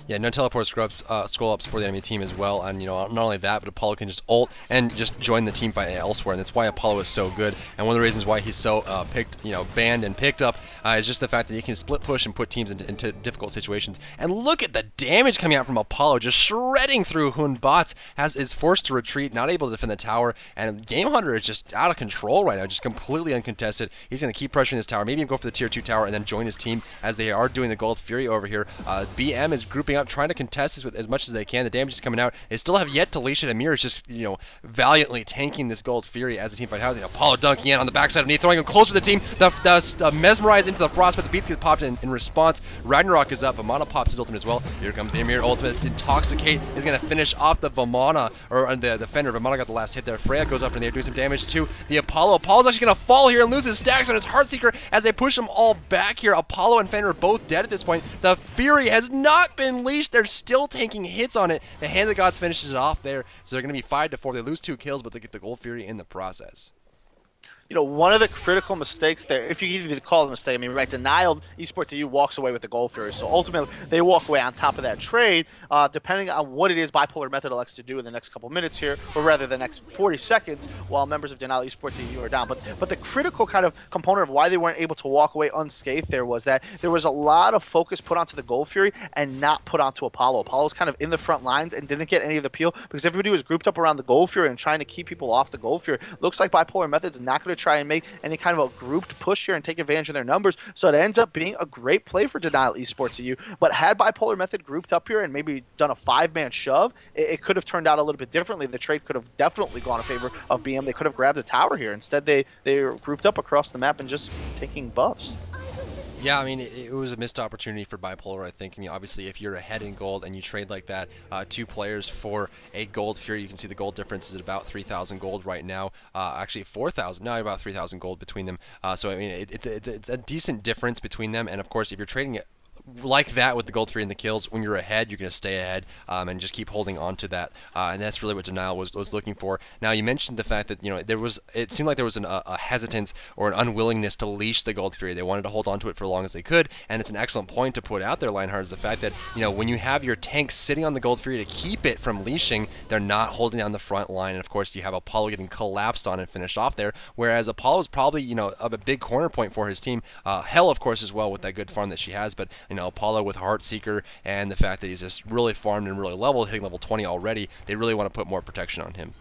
Yeah, no teleport scroll-ups for the enemy team as well, and not only that, but Apollo can just ult and just join the team fight elsewhere, and that's why Apollo is so good. And one of the reasons why he's so banned and picked up is just the fact that he can split push and put teams into difficult situations. And look at the damage coming out from Apollo, just shredding through Hoonbots, is forced to retreat, not able to defend the tower, and Game Hunter is just out of control right now, just completely uncontested. He's going to keep pressuring this tower, maybe even go for the tier 2 tower, and then join his team as they are doing the Gold Fury over here. BM is grouping up, trying to contest this with as much as they can. The damage is coming out. They still have yet to leash it. Amir is just, valiantly tanking this Gold Fury as the team fight out. Apollo dunking in on the backside of Neath, throwing him closer to the team. The Mesmerize into the Frost, but the beats get popped in response. Ragnarok is up. Vamana pops his ultimate as well. Here comes the Amir ultimate. Intoxicate is going to finish off the Vamana, or the Fenrir. Vamana got the last hit there. Freya goes up in there, doing some damage to the Apollo. Apollo's actually going to fall here and lose his stacks on his Heartseeker as they push them all back here. Apollo and Fenrir are both dead at this point. The Fury has not been leashed. They're still taking hits on it. The Hand of the Gods finishes it off there, so they're going to be 5-4. They lose 2 kills, but they get the Gold Fury in the process. One of the critical mistakes there, if you even call it a mistake, I mean, right, Denial Esports EU walks away with the Gold Fury. So ultimately, they walk away on top of that trade, depending on what it is Bipolar Method elects to do in the next couple minutes here, or rather the next 40 seconds, while members of Denial Esports EU are down. But the critical kind of component of why they weren't able to walk away unscathed there was that there was a lot of focus put onto the Gold Fury and not put onto Apollo. Apollo was kind of in the front lines and didn't get any of the appeal because everybody was grouped up around the Gold Fury and trying to keep people off the Gold Fury. Looks like Bipolar Method's not going to try and make any kind of a grouped push here and take advantage of their numbers, so it ends up being a great play for Denial Esports EU. But had Bipolar Method grouped up here and maybe done a 5-man shove, it could have turned out a little bit differently. The trade could have definitely gone in favor of BM. They could have grabbed a tower here. Instead, they were grouped up across the map and just taking buffs. Yeah, I mean, it was a missed opportunity for Bipolar, I think. I mean, obviously, if you're ahead in gold and you trade like that, two players for a gold Fury, you can see the gold difference is at about 3,000 gold right now. Actually, 4,000, no, about 3,000 gold between them. So, I mean, it's a decent difference between them. And, of course, if you're trading it like that with the gold 3 and the kills, when you're ahead, you're going to stay ahead and just keep holding on to that. And that's really what Denial was looking for. Now, you mentioned the fact that, it seemed like there was a hesitance or an unwillingness to leash the gold Fury. They wanted to hold on to it for as long as they could, and it's an excellent point to put out there, Lionheart, is the fact that, when you have your tank sitting on the gold Fury to keep it from leashing, they're not holding down the front line, and of course, you have Apollo getting collapsed on and finished off there, whereas Apollo is probably, a big corner point for his team. Hell, of course, as well, with that good farm that she has, but, Apollo with Heartseeker and the fact that he's just really farmed and really leveled, hitting level 20 already, they really want to put more protection on him.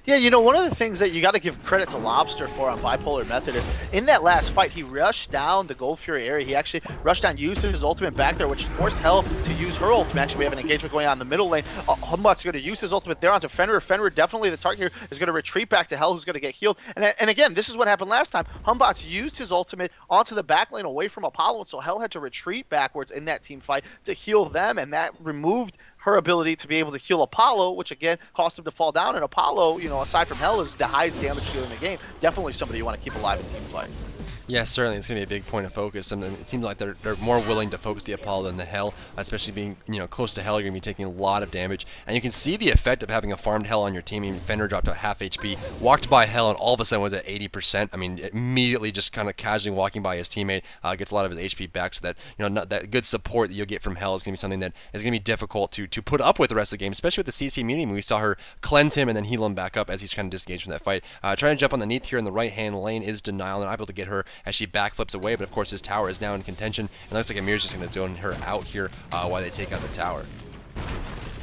Yeah, one of the things that you got to give credit to Lobster for on Bipolar Method is in that last fight, he rushed down the Gold Fury area. He actually rushed down, used his ultimate back there, which forced Hell to use her ultimate. Actually, we have an engagement going on in the middle lane. Humbot's going to use his ultimate there onto Fenrir. Fenrir, definitely the target here, is going to retreat back to Hell, who's going to get healed. And again, this is what happened last time. Humbot's used his ultimate onto the back lane away from Apollo, and so Hell had to retreat backwards in that team fight to heal them, and that removed her ability to be able to heal Apollo, which again caused him to fall down. And Apollo, aside from Hell, is the highest damage dealer in the game. Definitely somebody you want to keep alive in team fights. Yeah, certainly. It's going to be a big point of focus, and it seems like they're more willing to focus the Apollo than the Hell, especially being close to Hell. You're going to be taking a lot of damage, and you can see the effect of having a farmed Hell on your team. I mean, Fender dropped to half HP, walked by Hell, and all of a sudden was at 80%. I mean, immediately just kind of casually walking by his teammate gets a lot of his HP back, so that that good support that you'll get from Hell is going to be something that is going to be difficult to put up with the rest of the game, especially with the CC immunity. We saw her cleanse him and then heal him back up as he's kind of disengaged from that fight. Trying to jump on the Neath here in the right-hand lane is Denial, and I'm able to get her as she backflips away, but of course his tower is now in contention, and it looks like Amir's just going to zone her out here while they take out the tower.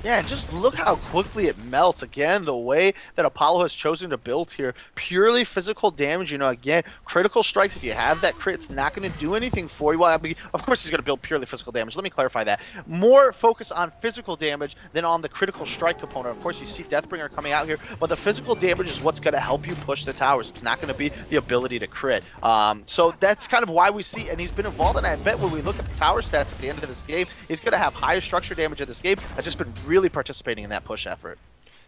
Yeah, and just look how quickly it melts. Again, the way that Apollo has chosen to build here, purely physical damage. Again, critical strikes, if you have that crit, it's not going to do anything for you. Well, I mean, of course he's going to build purely physical damage. Let me clarify that. More focus on physical damage than on the critical strike component. Of course, you see Deathbringer coming out here, but the physical damage is what's going to help you push the towers. It's not going to be the ability to crit. So that's kind of why we see, and he's been involved, and I bet when we look at the tower stats at the end of this game, he's going to have higher structure damage in this game. That's just been really participating in that push effort.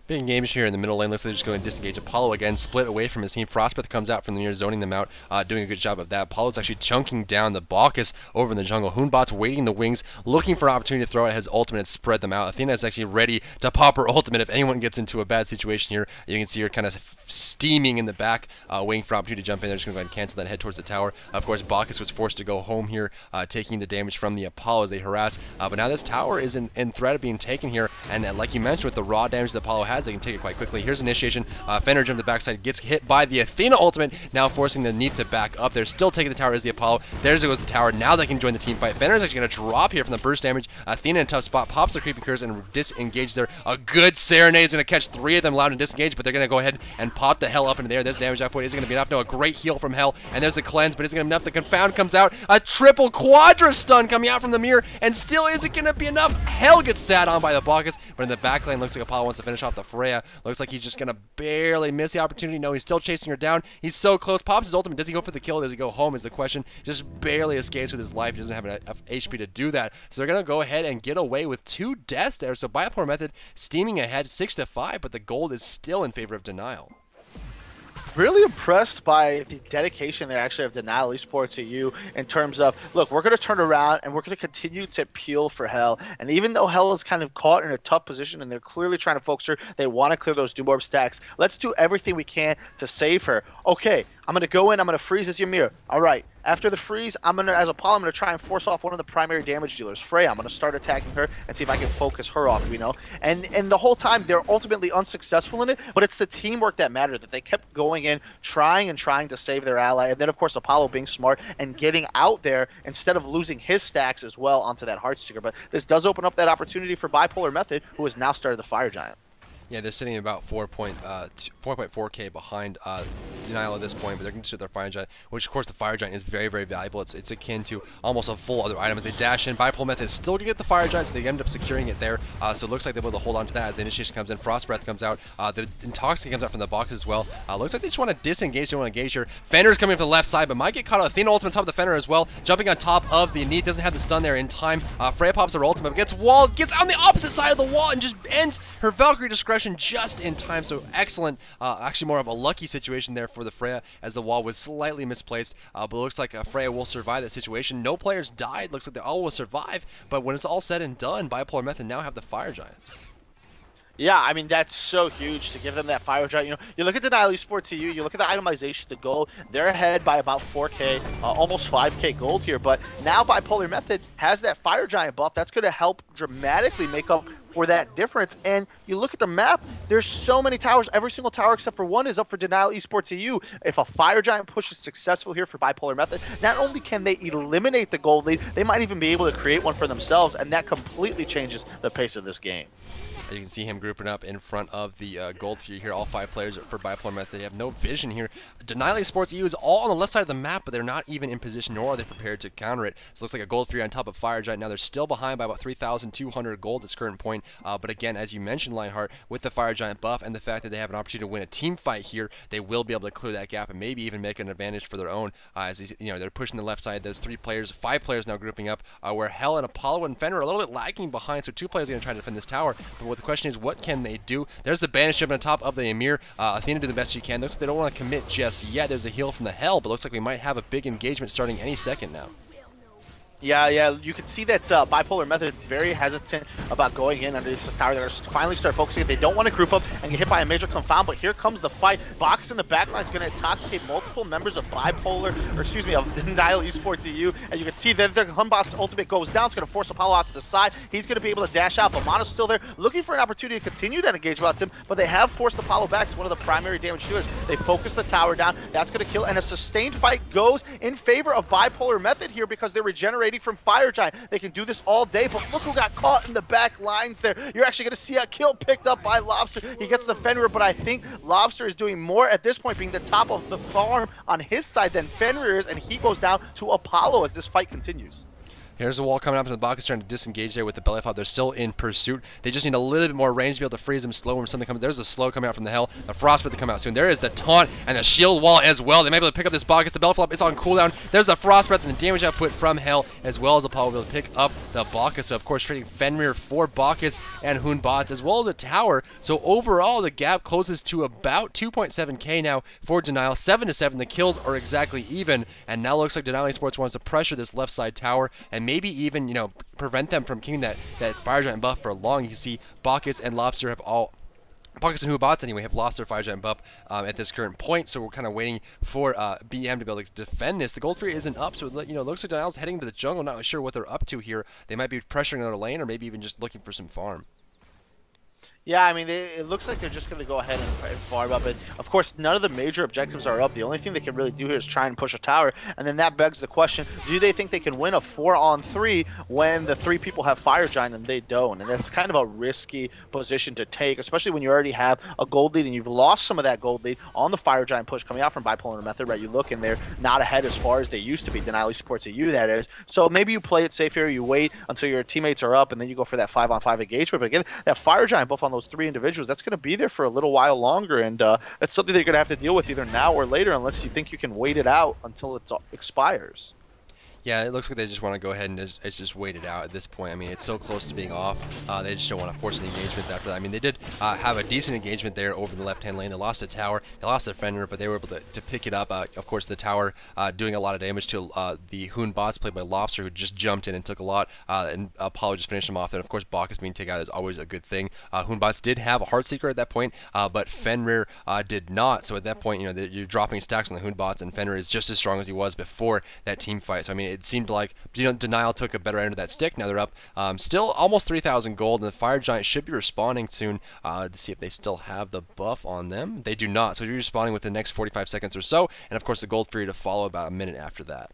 Big engagement here in the middle lane. Looks like they're just going to disengage Apollo again, split away from his team. Frostbreath comes out from the near, zoning them out, doing a good job of that. Apollo's actually chunking down the Bacchus over in the jungle. Hoonbot's waiting in the wings, looking for an opportunity to throw out his ultimate and spread them out. Athena is actually ready to pop her ultimate if anyone gets into a bad situation here. You can see her kind of steaming in the back, waiting for an opportunity to jump in. They're just going to go ahead and cancel that and head towards the tower. Of course, Bacchus was forced to go home here, taking the damage from the Apollo as they harass. But now this tower is in threat of being taken here, and like you mentioned, with the raw damage that Apollo has, they can take it quite quickly. Here's initiation. Fenrir jump the backside, gets hit by the Athena ultimate, now forcing the Neath to back up. They're still taking the tower as the Apollo. There goes the tower. Now they can join the team fight. Fenrir is actually going to drop here from the burst damage. Athena in a tough spot, pops the creeping curse and disengage there. A good Serenade is going to catch 3 of them loud and disengage, but they're going to go ahead and pop the Hell up into there. This damage output isn't going to be enough. No, a great heal from Hell, and there's the cleanse, but isn't going to be enough. The Confound comes out. A triple quadra stun coming out from the mirror, and still isn't going to be enough. Hell gets sat on by the Bacchus, but in the back lane, looks like Apollo wants to finish off the Freya. Looks like he's just going to barely miss the opportunity. No, he's still chasing her down. He's so close. Pops his ultimate. Does he go for the kill? Does he go home is the question. Just barely escapes with his life. He doesn't have enough HP to do that. So they're going to go ahead and get away with 2 deaths there. So Bipolar Method steaming ahead 6-5, but the gold is still in favor of Denial. Really impressed by the dedication they actually have Denial eSports to you in terms of, look, we're going to turn around and we're going to continue to peel for Hell. And even though Hell is kind of caught in a tough position and they're clearly trying to focus her, they want to clear those Doom Orb stacks. Let's do everything we can to save her. Okay, I'm going to go in, I'm going to freeze this Ymir. All right. After the freeze, I'm going to, as Apollo, I'm going to try and force off one of the primary damage dealers, Freya. I'm going to start attacking her and see if I can focus her off, And the whole time, they're ultimately unsuccessful in it, but it's the teamwork that mattered, that they kept going in, trying to save their ally. And then, of course, Apollo being smart and getting out there instead of losing his stacks as well onto that Heartseeker. But this does open up that opportunity for Bipolar Method, who has now started the Fire Giant. Yeah, they're sitting about 4.4K behind Denial at this point, but they're going to start their Fire Giant, which of course the Fire Giant is very, very valuable. It's akin to almost a full other item as they dash in. Bipolar Method is still going to get the Fire Giant, so they end up securing it there. so it looks like they're able to hold on to that as the initiation comes in. Frost Breath comes out. The Intoxicate comes out from the box as well. Looks like they just want to disengage. They want to engage here. Fenrir's coming from the left side, but might get caught out. Athena ultimate on top of the Fenrir as well. Jumping on top of the Neat. Doesn't have the stun there in time. Freya pops her ultimate, gets walled, gets on the opposite side of the wall, and just ends her Valkyrie discretion just in time. So excellent. Actually more of a lucky situation there for the Freya as the wall was slightly misplaced. But it looks like Freya will survive that situation. No players died. Looks like they all will survive. But when it's all said and done, Bipolar Method now have the Fire Giant. Yeah, I mean, that's so huge to give them that Fire Giant. You know, you look at Denial Esports EU, you look at the itemization, the gold, they're ahead by about 4K, almost 5K gold here. But now Bipolar Method has that Fire Giant buff. That's going to help dramatically make up for that difference. And you look at the map, there's so many towers. Every single tower except for one is up for Denial Esports EU. If a Fire Giant push is successful here for Bipolar Method, not only can they eliminate the gold lead, they might even be able to create one for themselves, and that completely changes the pace of this game. You can see him grouping up in front of the Gold Fury here. All 5 players for Bipolar Method. They have no vision here. Denial Esports EU is all on the left side of the map, but they're not even in position, nor are they prepared to counter it. So it looks like a Gold Fury on top of Fire Giant. Now they're still behind by about 3,200 gold at this current point. But again, as you mentioned, Lionheart, with the Fire Giant buff and the fact that they have an opportunity to win a team fight here, they will be able to clear that gap and maybe even make an advantage for their own. As they're pushing the left side. Those 3 players, 5 players now grouping up, where Hell and Apollo and Fenrir are a little bit lagging behind. So 2 players are going to try to defend this tower. But what the question is, what can they do? There's the banish jumping on top of the Emir. Athena doing the best she can. Looks like they don't want to commit just yet. There's a heal from the Hell, but looks like we might have a big engagement starting any second now. Yeah, you can see that Bipolar Method very hesitant about going in under this tower. They're going to finally start focusing. They don't want to group up and get hit by a major confound, but here comes the fight. Box in the backline is going to intoxicate multiple members of Bipolar, or excuse me, of Denial Esports EU. And you can see that the Humbot's ultimate goes down. It's going to force Apollo out to the side. He's going to be able to dash out, but Mono's still there, looking for an opportunity to continue that engagement on him, but they have forced Apollo back. It's one of the primary damage dealers. They focus the tower down. That's going to kill, and a sustained fight goes in favor of Bipolar Method here because they're regenerating from Fire Giant. They can do this all day, but look who got caught in the back lines there. You're actually going to see a kill picked up by Lobster. He gets the Fenrir, but I think Lobster is doing more at this point, being the top of the farm on his side than Fenrir is, and he goes down to Apollo as this fight continues. Here's the wall coming up, and the Bach is trying to disengage there with the belly flop. They're still in pursuit. They just need a little bit more range to be able to freeze them slow when something comes. There's a slow coming out from the Hell. The Frostbite to come out soon. There is the taunt and the shield wall as well. They might be able to pick up this Bacchus. The belly flop is on cooldown. There's the Frostbite and the damage output from Hell, as well as Apollo will be able to pick up the Bacchus. So of course, trading Fenrir for Bacchus and Hoon bots, as well as a tower. So overall, the gap closes to about 2.7k now for Denial. 7-7. The kills are exactly even, and now looks like Denial Esports wants to pressure this left side tower and maybe even, prevent them from keeping that Fire Giant buff for long. You can see Bacchus and Lobster have all Bacchus and Hubots anyway have lost their Fire Giant buff at this current point, so we're kind of waiting for BM to be able to defend this. The Gold Fury isn't up, so it looks like Denial's heading to the jungle. Not really sure what they're up to here. They might be pressuring another lane, or maybe even just looking for some farm. Yeah, I mean, it looks like they're just going to go ahead and farm up it. Of course, none of the major objectives are up. The only thing they can really do here is try and push a tower. And then that begs the question, do they think they can win a 4-on-3 when the 3 people have Fire Giant and they don't? And that's kind of a risky position to take, especially when you already have a gold lead and you've lost some of that gold lead on the Fire Giant push coming out from Bipolar Method, right? You look and they're not ahead as far as they used to be. Denial Esports EU, that is. So maybe you play it safe here. You wait until your teammates are up, and then you go for that 5-on-5 engagement. But again, that Fire Giant buff on those 3 individuals, that's going to be there for a little while longer, and that's something they're going to have to deal with either now or later, unless you think you can wait it out until it expires. Yeah, it looks like they just want to go ahead and just wait it out at this point. I mean, it's so close to being off. They just don't want to force any engagements after that. I mean, they did have a decent engagement there over the left-hand lane. They lost a tower. They lost a Fenrir, but they were able to pick it up. Of course, the tower doing a lot of damage to the Hoon bots played by Lobster, who just jumped in and took a lot. And Apollo just finished him off. And, of course, Bacchus being taken out is always a good thing. Hoon bots did have a Heartseeker at that point, but Fenrir did not. So at that point, you're dropping stacks on the Hoon bots, and Fenrir is just as strong as he was before that team fight. So, I mean, it seemed like Denial took a better end of that stick. Now they're up still almost 3,000 gold, and the Fire Giant should be responding soon to see if they still have the buff on them. They do not, so you're responding within the next 45 seconds or so, and of course the Gold Fury to follow about a minute after that.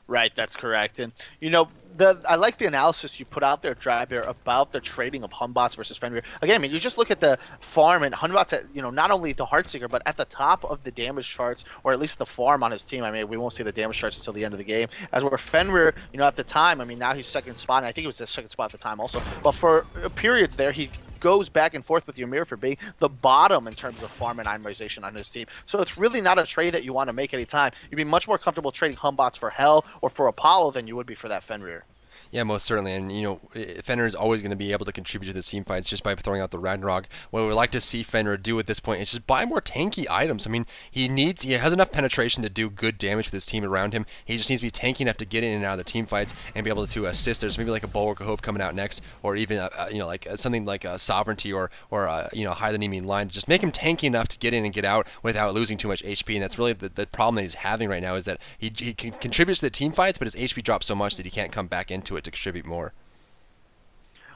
Right, that's correct. And I like the analysis you put out there, Drybear, about the trading of Humbots versus Fenrir. Again, I mean, you just look at the farm and Humbots at, not only the Heartseeker, but at the top of the damage charts, or at least the farm on his team. I mean, we won't see the damage charts until the end of the game. As where Fenrir, at the time, I mean, now he's second spot, and I think it was the second spot at the time also. But for periods there, he goes back and forth with Ymir for being the bottom in terms of farm and itemization on his team. So it's really not a trade that you want to make any time. You'd be much more comfortable trading Humbots for Hell or for Apollo than you would be for that Fenrir. Yeah, most certainly. And, Fenrir is always going to be able to contribute to the team fights just by throwing out the Ragnarok. What we would like to see Fenrir do at this point is just buy more tanky items. I mean, he has enough penetration to do good damage with his team around him. He just needs to be tanky enough to get in and out of the team fights and be able to assist. There's maybe like a Bulwark of Hope coming out next, or even, like something like a Sovereignty or higher than enemy line. Just make him tanky enough to get in and get out without losing too much HP. And that's really the problem that he's having right now, is that he contributes to the team fights, but his HP drops so much that he can't come back into it to contribute more.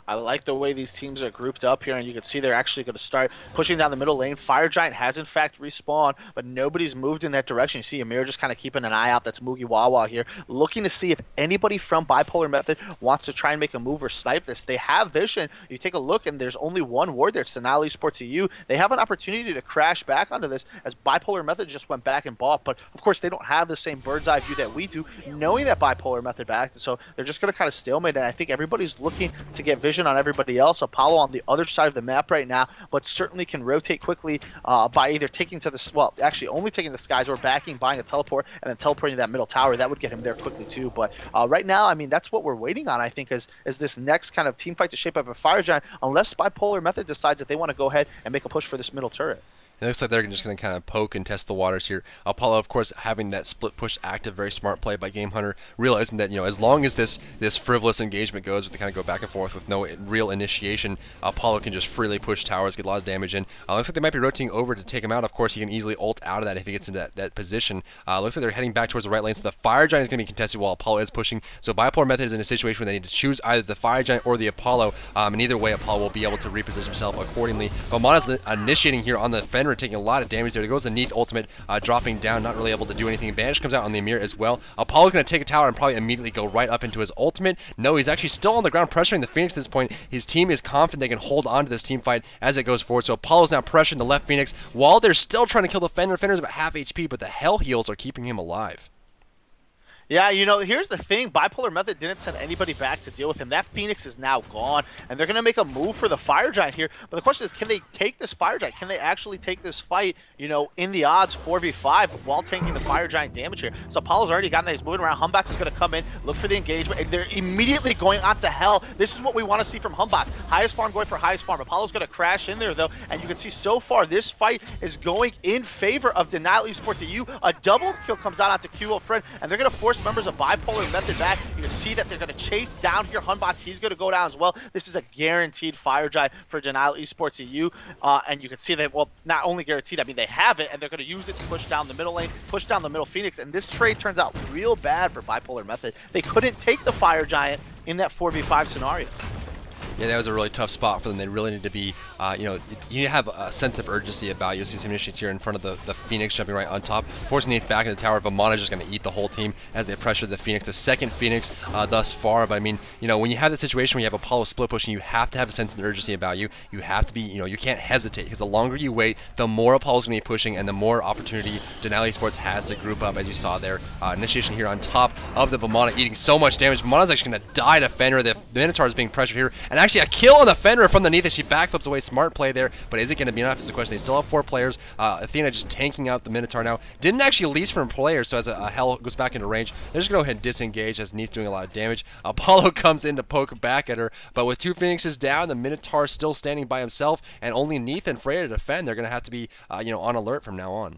I like the way these teams are grouped up here, and you can see they're actually going to start pushing down the middle lane. Fire Giant has, in fact, respawned, but nobody's moved in that direction. You see Ymir just kind of keeping an eye out. That's Mugi Wawa here, looking to see if anybody from Bipolar Method wants to try and make a move or snipe this. They have vision. You take a look, and there's only one ward there. It's Denali Esports EU. They have an opportunity to crash back onto this, as Bipolar Method just went back and bought, but of course they don't have the same bird's eye view that we do, knowing that Bipolar Method backed, so they're just going to kind of stalemate, and I think everybody's looking to get vision on everybody else. Apollo on the other side of the map right now, but certainly can rotate quickly by either taking to the, well, actually only taking the skies or backing, buying a teleport, and then teleporting to that middle tower. That would get him there quickly too. But right now, I mean, that's what we're waiting on, I think, is this next kind of team fight to shape up a Fire Giant, unless Bipolar Method decides that they want to go ahead and make a push for this middle turret. It looks like they're just going to kind of poke and test the waters here. Apollo, of course, having that split push active, very smart play by Game Hunter, realizing that, as long as this frivolous engagement goes, with they kind of go back and forth with no real initiation, Apollo can just freely push towers, get a lot of damage in. Looks like they might be rotating over to take him out. Of course, he can easily ult out of that if he gets into that position. Looks like they're heading back towards the right lane, so the Fire Giant is going to be contested while Apollo is pushing. So Bipolar Method is in a situation where they need to choose either the Fire Giant or the Apollo, and either way, Apollo will be able to reposition himself accordingly. Vamana's initiating here on the Fenrir, taking a lot of damage there. There goes the Neath ultimate, dropping down, not really able to do anything. Banish comes out on the Ymir as well. Apollo's going to take a tower and probably immediately go right up into his ultimate. No, he's actually still on the ground pressuring the Phoenix at this point. His team is confident they can hold on to this team fight as it goes forward. So Apollo's now pressuring the left Phoenix while they're still trying to kill the Fenrir. Fenrir's about half HP, but the Hell heals are keeping him alive. Yeah, here's the thing. Bipolar Method didn't send anybody back to deal with him. That Phoenix is now gone, and they're going to make a move for the Fire Giant here. But the question is, can they take this Fire Giant? Can they actually take this fight, in the odds 4v5 while taking the Fire Giant damage here? So Apollo's already gotten that. He's moving around. Humbats is going to come in, look for the engagement, and they're immediately going on to Hell. This is what we want to see from Humbats. Highest farm going for highest farm. Apollo's going to crash in there, though, and you can see so far this fight is going in favor of Denial Esports EU. A double kill comes out onto QO Friend, and they're going to force members of Bipolar Method back. You can see that they're going to chase down here Hunbots. He's going to go down as well. This is a guaranteed Fire Giant for Denial Esports EU, and you can see that, well, not only guaranteed, I mean, they have it, and they're going to use it to push down the middle lane, push down the middle Phoenix, and this trade turns out real bad for Bipolar Method. They couldn't take the Fire Giant in that 4v5 scenario. Yeah, that was a really tough spot for them. They really need to be, you have a sense of urgency about you. See some initiates here in front of the Phoenix jumping right on top, forcing Neath back in the tower. Vamana just going to eat the whole team as they pressure the Phoenix, the second Phoenix thus far. But I mean, when you have the situation where you have Apollo split pushing, you have to have a sense of urgency about you. You have to be, you can't hesitate, because the longer you wait, the more Apollo's going to be pushing and the more opportunity Denial Esports has to group up, as you saw there. Initiation here on top of the Vamana, eating so much damage. Vamana's actually going to die to Fenrir. The Minotaur is being pressured here, and actually a kill on the Fenrir from the Neath as she backflips away. Smart play there, but is it going to be enough is the question. They still have 4 players. Athena just tanking out the Minotaur now. Didn't actually lease from players, so as a Hell goes back into range, they're just going to go ahead and disengage as Neath doing a lot of damage. Apollo comes in to poke back at her, but with 2 Phoenixes down, the Minotaur still standing by himself, and only Neath and Freya to defend. They're going to have to be, on alert from now on.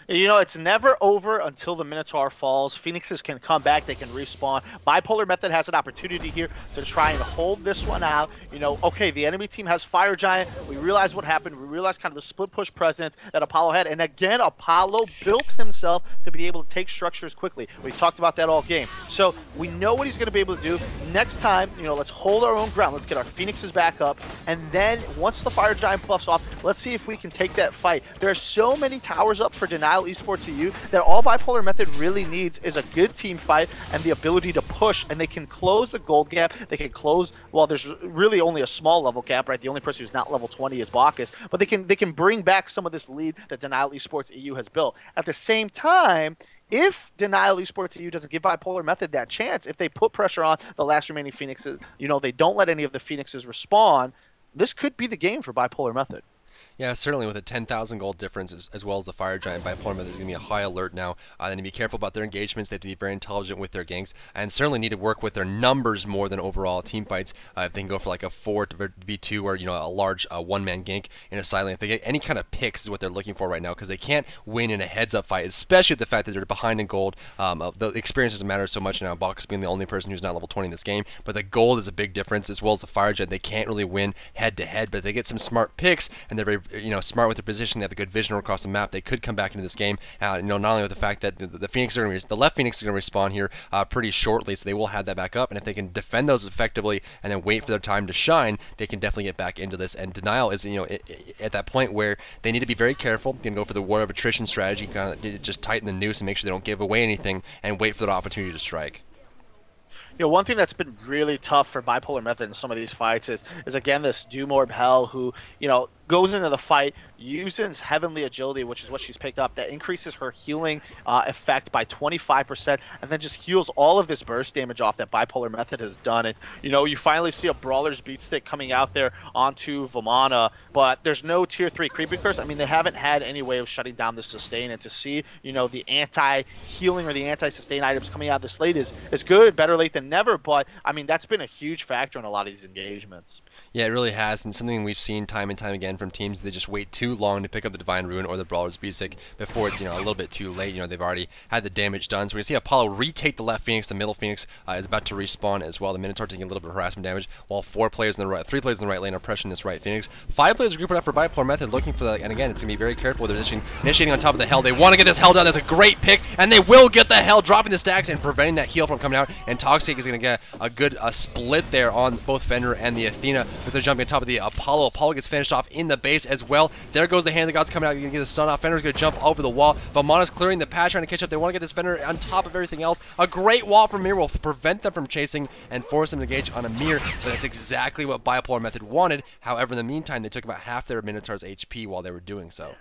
It's never over until the Minotaur falls. Phoenixes can come back. They can respawn. Bipolar Method has an opportunity here to try and hold this one out. Okay, the enemy team has Fire Giant. We realize what happened. We realize kind of the split push presence that Apollo had. And again, Apollo built himself to be able to take structures quickly. We talked about that all game. So we know what he's going to be able to do. Next time, let's hold our own ground. Let's get our Phoenixes back up. And then once the Fire Giant buffs off, let's see if we can take that fight. There are so many towers up for Denial Denial Esports EU that all Bipolar Method really needs is a good team fight and the ability to push, and they can close the gold gap. They can close, well, there's really only a small level gap, right? The only person who's not level 20 is Bacchus, but they can bring back some of this lead that Denial Esports EU has built. At the same time, if Denial Esports EU doesn't give Bipolar Method that chance, if they put pressure on the last remaining Phoenixes, you know, they don't let any of the Phoenixes respawn, this could be the game for Bipolar Method. Yeah, certainly with a 10,000 gold difference as well as the Fire Giant Bipolar Method, there's going to be a high alert now. They need to be careful about their engagements. They have to be very intelligent with their ganks, and certainly need to work with their numbers more than overall team fights. If they can go for like a 4v2 or, you know, a large one-man gank in a silent, if they get any kind of picks is what they're looking for right now, because they can't win in a heads-up fight, especially with the fact that they're behind in gold. The experience doesn't matter so much now, Bacchus being the only person who's not level 20 in this game, but the gold is a big difference, as well as the Fire Giant. They can't really win head-to-head, but if they get some smart picks, and they're very, you know, smart with their position, they have a good vision across the map, they could come back into this game. You know, not only with the fact that the Phoenix are going to, the left Phoenix is going to respawn here pretty shortly, so they will have that back up, and if they can defend those effectively and then wait for their time to shine, they can definitely get back into this. And Denial is, you know, at that point where they need to be very careful. They can go for the war of attrition strategy, kind of just tighten the noose and make sure they don't give away anything, and wait for the opportunity to strike. You know, one thing that's been really tough for Bipolar Method in some of these fights is again, this Doom Orb Hell, who, you know, goes into the fight, uses Heavenly Agility, which is what she's picked up, that increases her healing effect by 25%, and then just heals all of this burst damage off that Bipolar Method has done. And, you know, you finally see a Brawler's Beat Stick coming out there onto Vamana, but there's no Tier 3 Creeping Curse. I mean, they haven't had any way of shutting down the sustain, and to see, you know, the anti-healing or the anti-sustain items coming out of this late is good, better late than never, but, I mean, that's been a huge factor in a lot of these engagements. Yeah, it really has, and something we've seen time and time again from teams. They just wait too long to pick up the Divine Ruin or the Brawler's Beat before it's, you know, a little bit too late. You know, they've already had the damage done. So we see Apollo retake the left Phoenix. The middle Phoenix is about to respawn as well. The Minotaur taking a little bit of harassment damage, while 3 players in the right lane are pressuring this right Phoenix. 5 players are grouping up for Bipolar Method, looking for the, and again, it's going to be very careful. They're initiating on top of the Hell. They want to get this Hell down. That's a great pick, and they will get the Hell, dropping the stacks and preventing that heal from coming out. And Toxic is going to get a good split there on both Fender and the Athena, with the jumping on top of the Apollo. Apollo gets finished off in the base as well. There goes the Hand of the Gods coming out. You're going to get the stun off. Fender's going to jump over the wall. Vamana's clearing the patch, trying to catch up. They want to get this Fender on top of everything else. A great wall from Mir will prevent them from chasing and force them to engage on a Mir, but that's exactly what Bipolar Method wanted. However, in the meantime, they took about half their Minotaur's HP while they were doing so.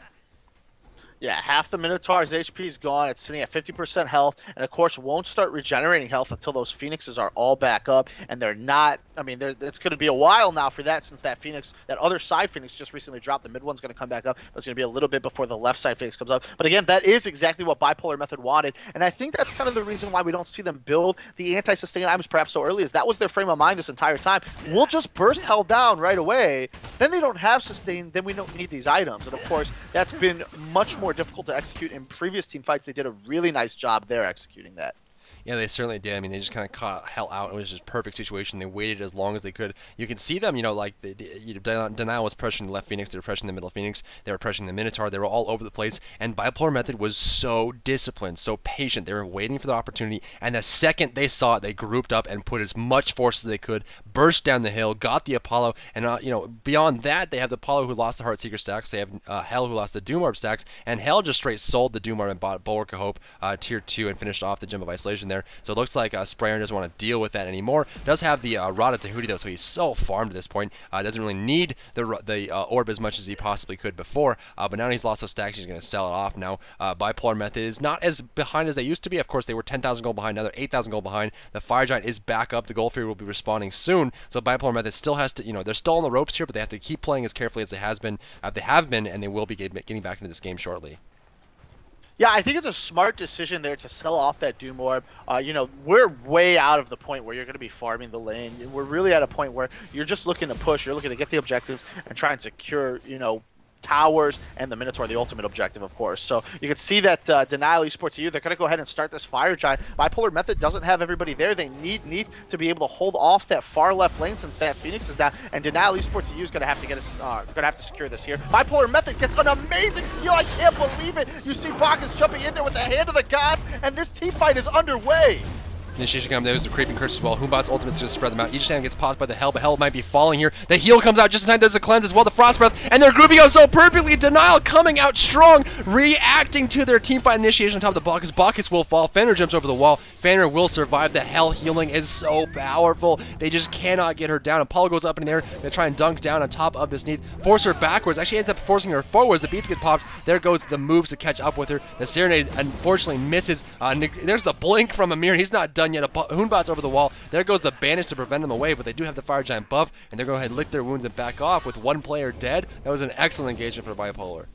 Yeah, half the Minotaur's HP is gone. It's sitting at 50% health, and of course won't start regenerating health until those Phoenixes are all back up, and they're not. I mean, it's going to be a while now for that, since that Phoenix, that other side Phoenix just recently dropped. The mid one's going to come back up, but it's going to be a little bit before the left side Phoenix comes up. But again, that is exactly what Bipolar Method wanted, and I think that's kind of the reason why we don't see them build the anti-sustain items perhaps so early, is that was their frame of mind this entire time. We'll just burst Hell down right away, then they don't have sustain, then we don't need these items. And of course, that's been much more difficult to execute in previous team fights. They did a really nice job there executing that. Yeah, they certainly did. I mean, they just kind of caught Hell out. It was just a perfect situation. They waited as long as they could. You can see them, you know, like Denial was pressuring the left Phoenix. They were pressuring the middle Phoenix. They were pressuring the Minotaur. They were all over the place. And Bipolar Method was so disciplined, so patient. They were waiting for the opportunity. And the second they saw it, they grouped up and put as much force as they could, burst down the hill, got the Apollo. And, you know, beyond that, they have the Apollo who lost the Heartseeker stacks. They have Hell who lost the Doom Orb stacks. And Hell just straight sold the Doom Orb and bought Bulwark of Hope Tier 2 and finished off the Gem of Isolation there. So it looks like Sprayer doesn't want to deal with that anymore. Does have the Rod of Tahuti though, so he's so farmed at this point. Doesn't really need the orb as much as he possibly could before, but now he's lost those stacks, he's going to sell it off now. Bipolar Method is not as behind as they used to be. Of course, they were 10,000 gold behind, now they're 8,000 gold behind. The Fire Giant is back up. The Gold Fury will be respawning soon, so Bipolar Method still has to, you know, they're still on the ropes here, but they have to keep playing as carefully as they have been, and they will be getting back into this game shortly. Yeah, I think it's a smart decision there to sell off that Doom Orb. You know, we're way out of the point where you're going to be farming the lane. We're really at a point where you're just looking to push. You're looking to get the objectives and try and secure, you know, towers and the Minotaur, the ultimate objective, of course. So you can see that Denial Esports EU, they're going to go ahead and start this Fire Giant. Bipolar Method doesn't have everybody there. They need Neath to be able to hold off that far left lane, since that Phoenix is down, and Denial Esports EU is going to have to get us, going to have to secure this here. Bipolar Method gets an amazing steal. I can't believe it. You see Bacchus jumping in there with the Hand of the Gods, and this team fight is underway. Initiation coming. There's the creeping curse as well. Humbot's ultimate's going to spread them out. Each time gets popped by the Hell, but Hell might be falling here. The heal comes out just in time. There's a cleanse as well. The Frost Breath, and they're grouping up so perfectly. Denial coming out strong, reacting to their team fight initiation on top of the Bacchus. Bacchus will fall. Fenrir jumps over the wall. Fenrir will survive. The Hell healing is so powerful. They just cannot get her down. Apollo goes up in the air. They try and dunk down on top of this Neith. Force her backwards. Actually ends up forcing her forwards. The beats get popped. There goes the moves to catch up with her. The Serenade unfortunately misses. There's the blink from Amir. He's not done yet. Hunbot's over the wall. There goes the banish to prevent him away, but they do have the Fire Giant buff, and they're going to go ahead and lick their wounds and back off with one player dead. That was an excellent engagement for Bipolar.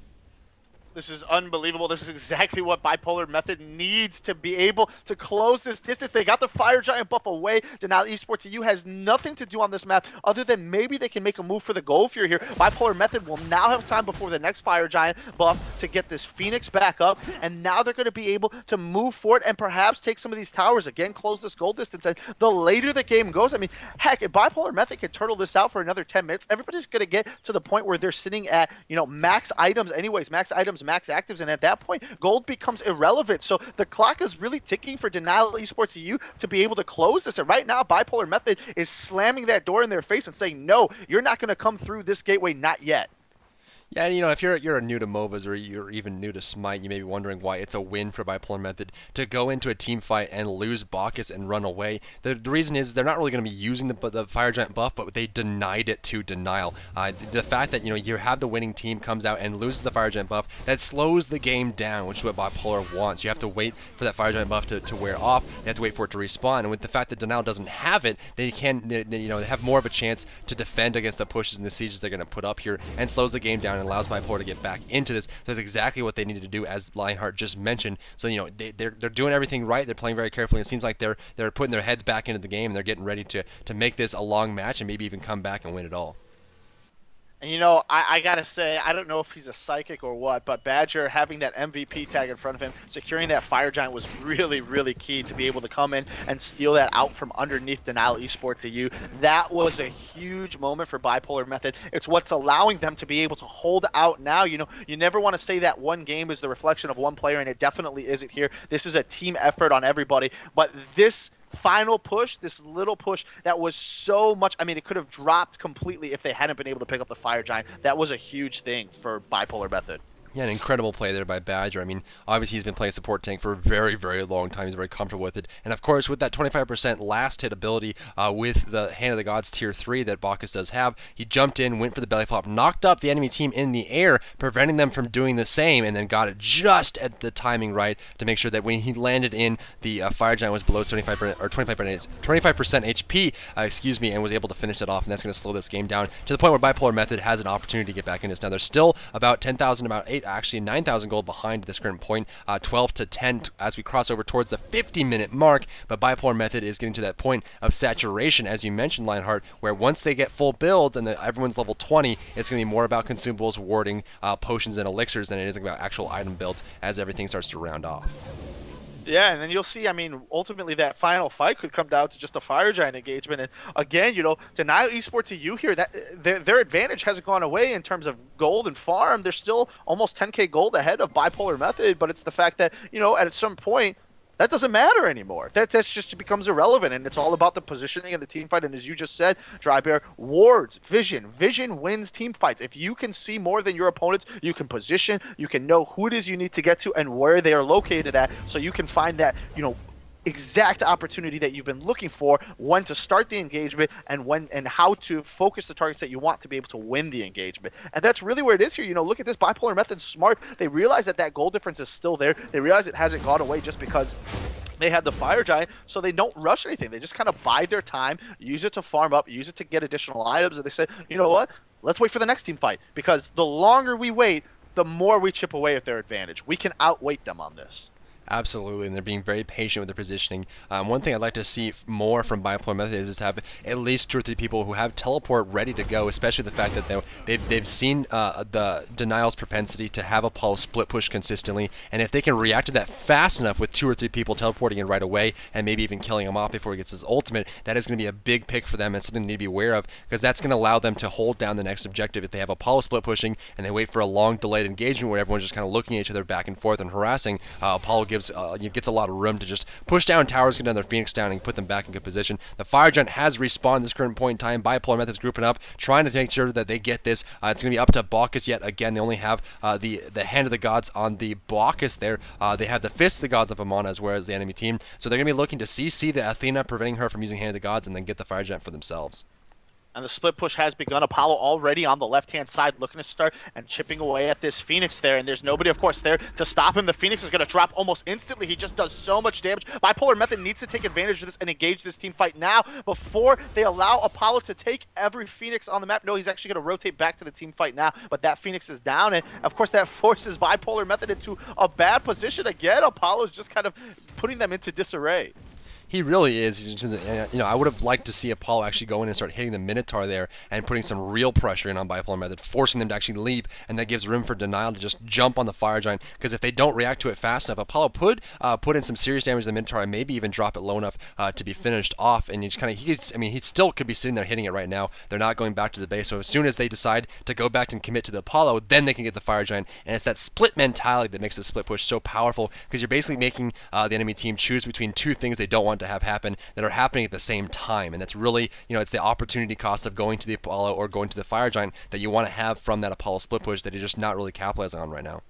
This is unbelievable. This is exactly what Bipolar Method needs to be able to close this distance. They got the Fire Giant buff away. Denial eSports EU has nothing to do on this map other than maybe they can make a move for the gold fear here. Bipolar Method will now have time before the next Fire Giant buff to get this Phoenix back up, and now they're going to be able to move forward and perhaps take some of these towers again, close this gold distance. And the later the game goes, I mean, heck, if Bipolar Method can turtle this out for another 10 minutes, everybody's going to get to the point where they're sitting at, you know, max items anyways, max items, max actives, and at that point, gold becomes irrelevant. So the clock is really ticking for Denial Esports EU to be able to close this. And right now, Bipolar Method is slamming that door in their face and saying, no, you're not going to come through this gateway, not yet. Yeah, and you know, if you're new to MOBAs or you're even new to SMITE, you may be wondering why it's a win for Bipolar Method to go into a team fight and lose Bacchus and run away. The reason is they're not really going to be using the Fire Giant buff, but they denied it to Denial. The fact that, you know, you have the winning team comes out and loses the Fire Giant buff, that slows the game down, which is what Bipolar wants. You have to wait for that Fire Giant buff to wear off. You have to wait for it to respawn, and with the fact that Denial doesn't have it, they have more of a chance to defend against the pushes and the sieges they're going to put up here, and slows the game down and allows Bipolar to get back into this. That's exactly what they needed to do, as Lionheart just mentioned. So, you know, they're doing everything right. They're playing very carefully. It seems like they're putting their heads back into the game, and they're getting ready to make this a long match and maybe even come back and win it all. And, you know, I got to say, I don't know if he's a psychic or what, but Badger having that MVP tag in front of him, securing that Fire Giant was really, really key to be able to come in and steal that out from underneath Denial Esports EU. That was a huge moment for Bipolar Method. It's what's allowing them to be able to hold out now. You know, you never want to say that one game is the reflection of one player, and it definitely isn't here. This is a team effort on everybody, but this final push, this little push that was so much, I mean, it could have dropped completely if they hadn't been able to pick up the Fire Giant. That was a huge thing for Bipolar Method. Yeah, an incredible play there by Badger. I mean, obviously he's been playing support tank for a very, very long time. He's very comfortable with it. And of course, with that 25% last hit ability with the Hand of the Gods tier 3 that Bacchus does have, he jumped in, went for the belly flop, knocked up the enemy team in the air, preventing them from doing the same, and then got it just at the timing right to make sure that when he landed in, the Fire Giant was below 75% or 25% HP, excuse me, and was able to finish that off. And that's going to slow this game down to the point where Bipolar Method has an opportunity to get back in this. Now, they're still about 10,000, about 8, actually 9,000 gold behind at this current point, 12 to 10 as we cross over towards the 50-minute mark. But Bipolar Method is getting to that point of saturation, as you mentioned, Lionheart, where once they get full builds and everyone's level 20, it's going to be more about consumables, warding, potions, and elixirs than it is about actual item builds as everything starts to round off. Yeah, and then you'll see, I mean, ultimately that final fight could come down to just a Fire Giant engagement. And again, you know, Denial Esports EU here, that their advantage hasn't gone away in terms of gold and farm. They're still almost 10k gold ahead of Bipolar Method, but it's the fact that, you know, at some point, that doesn't matter anymore. That's just becomes irrelevant, and it's all about the positioning and the team fight. And as you just said, Dry Bear, wards, vision. Vision wins team fights. If you can see more than your opponents, you can position, you can know who it is you need to get to and where they are located at, so you can find that, you know, exact opportunity that you've been looking for, when to start the engagement and when and how to focus the targets that you want to be able to win the engagement. And that's really where it is here. You know, look at this. Bipolar Method smart. They realize that goal difference is still there. They realize it hasn't gone away just because they had the Fire Giant, so they don't rush anything. They just kind of bide their time, use it to farm up, use it to get additional items, and they say, you know what, let's wait for the next team fight, because the longer we wait, the more we chip away at their advantage. We can outweight them on this. Absolutely, and they're being very patient with their positioning. One thing I'd like to see more from Bipolar Method is to have at least 2 or 3 people who have teleport ready to go, especially the fact that they've seen the Denial's propensity to have a pulse split push consistently, and if they can react to that fast enough with 2 or 3 people teleporting in right away and maybe even killing him off before he gets his ultimate, that is going to be a big pick for them and something they need to be aware of, because that's going to allow them to hold down the next objective. If they have Apollo split pushing and they wait for a long delayed engagement where everyone's just kind of looking at each other back and forth and harassing, Apollo gives gets a lot of room to just push down towers, get another Phoenix down, and put them back in good position. The Fire Giant has respawned at this current point in time. Bipolar Method's grouping up, trying to make sure that they get this. It's going to be up to Bacchus yet again. They only have the Hand of the Gods on the Bacchus there. They have the Fist of the Gods of Amana as well as the enemy team. So they're going to be looking to CC the Athena, preventing her from using Hand of the Gods, and then get the Fire Giant for themselves. And the split push has begun. Apollo already on the left-hand side looking to start and chipping away at this Phoenix there. And there's nobody, of course, there to stop him. The Phoenix is going to drop almost instantly. He just does so much damage. Bipolar Method needs to take advantage of this and engage this team fight now before they allow Apollo to take every Phoenix on the map. No, he's actually going to rotate back to the team fight now. But that Phoenix is down. And, of course, that forces Bipolar Method into a bad position. Again, Apollo's just kind of putting them into disarray. He really is. I would have liked to see Apollo actually go in and start hitting the Minotaur there and putting some real pressure in on Bipolar Method, forcing them to actually leave, and that gives room for Denial to just jump on the Fire Giant, because if they don't react to it fast enough, Apollo could put in some serious damage to the Minotaur and maybe even drop it low enough to be finished off, and he still could be sitting there hitting it right now. They're not going back to the base, so as soon as they decide to go back and commit to the Apollo, then they can get the Fire Giant, and it's that split mentality that makes the split push so powerful, because you're basically making the enemy team choose between two things they don't want to have happen that are happening at the same time, and that's really, it's the opportunity cost of going to the Apollo or going to the Fire Giant that you want to have from that Apollo split push that you're just not really capitalizing on right now.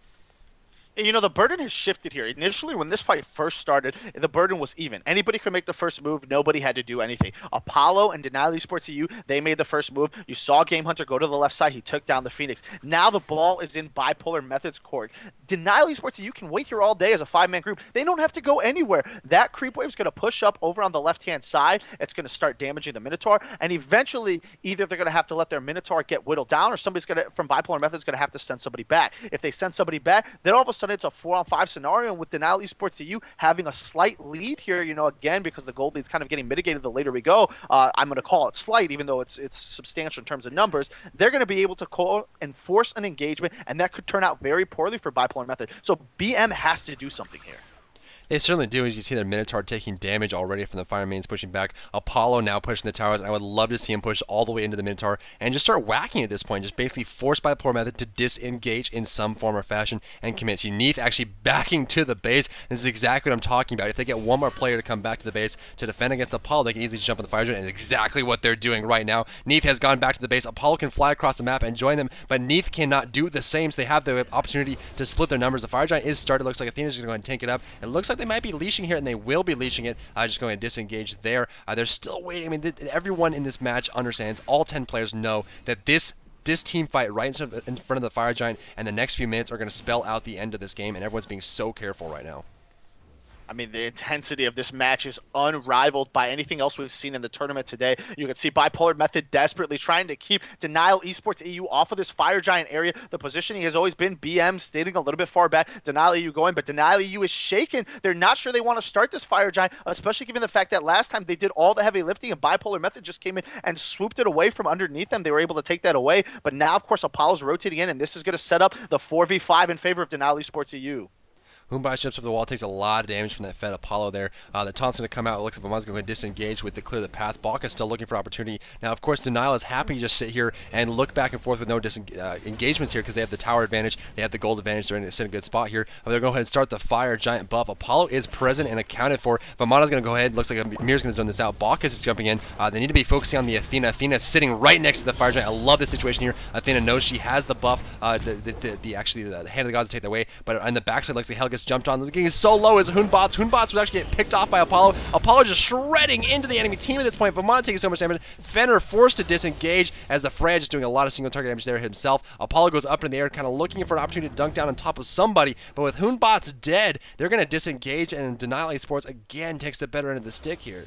You know, the burden has shifted here. Initially, when this fight first started, the burden was even. Anybody could make the first move. Nobody had to do anything. Apollo and Denial Esports EU, they made the first move. You saw Game Hunter go to the left side. He took down the Phoenix. Now the ball is in Bipolar Method's court. Denial Esports EU can wait here all day as a five-man group. They don't have to go anywhere. That creep wave is going to push up over on the left-hand side. It's going to start damaging the Minotaur. And eventually, either they're going to have to let their Minotaur get whittled down, or somebody's going to, from Bipolar Method's going to have to send somebody back. If they send somebody back, then all of a sudden it's a 4-on-5 scenario, and with Denial Esports EU having a slight lead here, again, because the gold lead's kind of getting mitigated the later we go, I'm going to call it slight, even though it's substantial in terms of numbers. They're going to be able to enforce an engagement, and that could turn out very poorly for Bipolar Method. So BM has to do something here. They certainly do, as you see their Minotaur taking damage already from the Fire Mains pushing back. Apollo now pushing the towers, and I would love to see him push all the way into the Minotaur and just start whacking at this point, just basically force Bipolar Method to disengage in some form or fashion and commit. See, Neef actually backing to the base. This is exactly what I'm talking about. If they get one more player to come back to the base to defend against Apollo, they can easily jump on the Fire Giant, and it's exactly what they're doing right now. Neef has gone back to the base. Apollo can fly across the map and join them, but Neef cannot do the same, so they have the opportunity to split their numbers. The Fire Giant is started. Looks like Athena's going to go ahead and tank it up. It looks like they might be leashing here, and they will be leashing it. Just going to disengage there. They're still waiting. I mean, everyone in this match understands, all 10 players know that this team fight right in front of the Fire Giant and the next few minutes are going to spell out the end of this game, and everyone's being so careful right now. I mean, the intensity of this match is unrivaled by anything else we've seen in the tournament today. You can see Bipolar Method desperately trying to keep Denial Esports EU off of this Fire Giant area. The positioning has always been BM standing a little bit far back, Denial EU going, but Denial EU is shaken. They're not sure they want to start this Fire Giant, especially given the fact that last time they did all the heavy lifting and Bipolar Method just came in and swooped it away from underneath them. They were able to take that away, but now, of course, Apollo's rotating in, and this is going to set up the 4v5 in favor of Denial Esports EU. Humbai jumps over the wall, takes a lot of damage from that Fed Apollo there. The taunt's going to come out. It looks like Baman's going to disengage with the clear the path. Bacchus still looking for opportunity. Now, of course, Denial is happy to just sit here and look back and forth with no engagements here because they have the tower advantage. They have the gold advantage. They're in a good spot here. But they're going to go ahead and start the Fire Giant buff. Apollo is present and accounted for. Vamana's going to go ahead. Looks like Amir's going to zone this out. Bacchus is jumping in. They need to be focusing on the Athena. Athena is sitting right next to the Fire Giant. I love this situation here. Athena knows she has the buff. The Hand of the Gods to take that away. But on the backside, looks like Hell gets jumped on. Getting so low is Hoonbots. Hoonbots was actually getting picked off by Apollo. Apollo just shredding into the enemy team at this point. Vamana taking so much damage. Fenner forced to disengage as the Freya just doing a lot of single target damage there himself. Apollo goes up in the air, kind of looking for an opportunity to dunk down on top of somebody. But with Hoonbots dead, they're going to disengage, and Denial Esports again takes the better end of the stick here.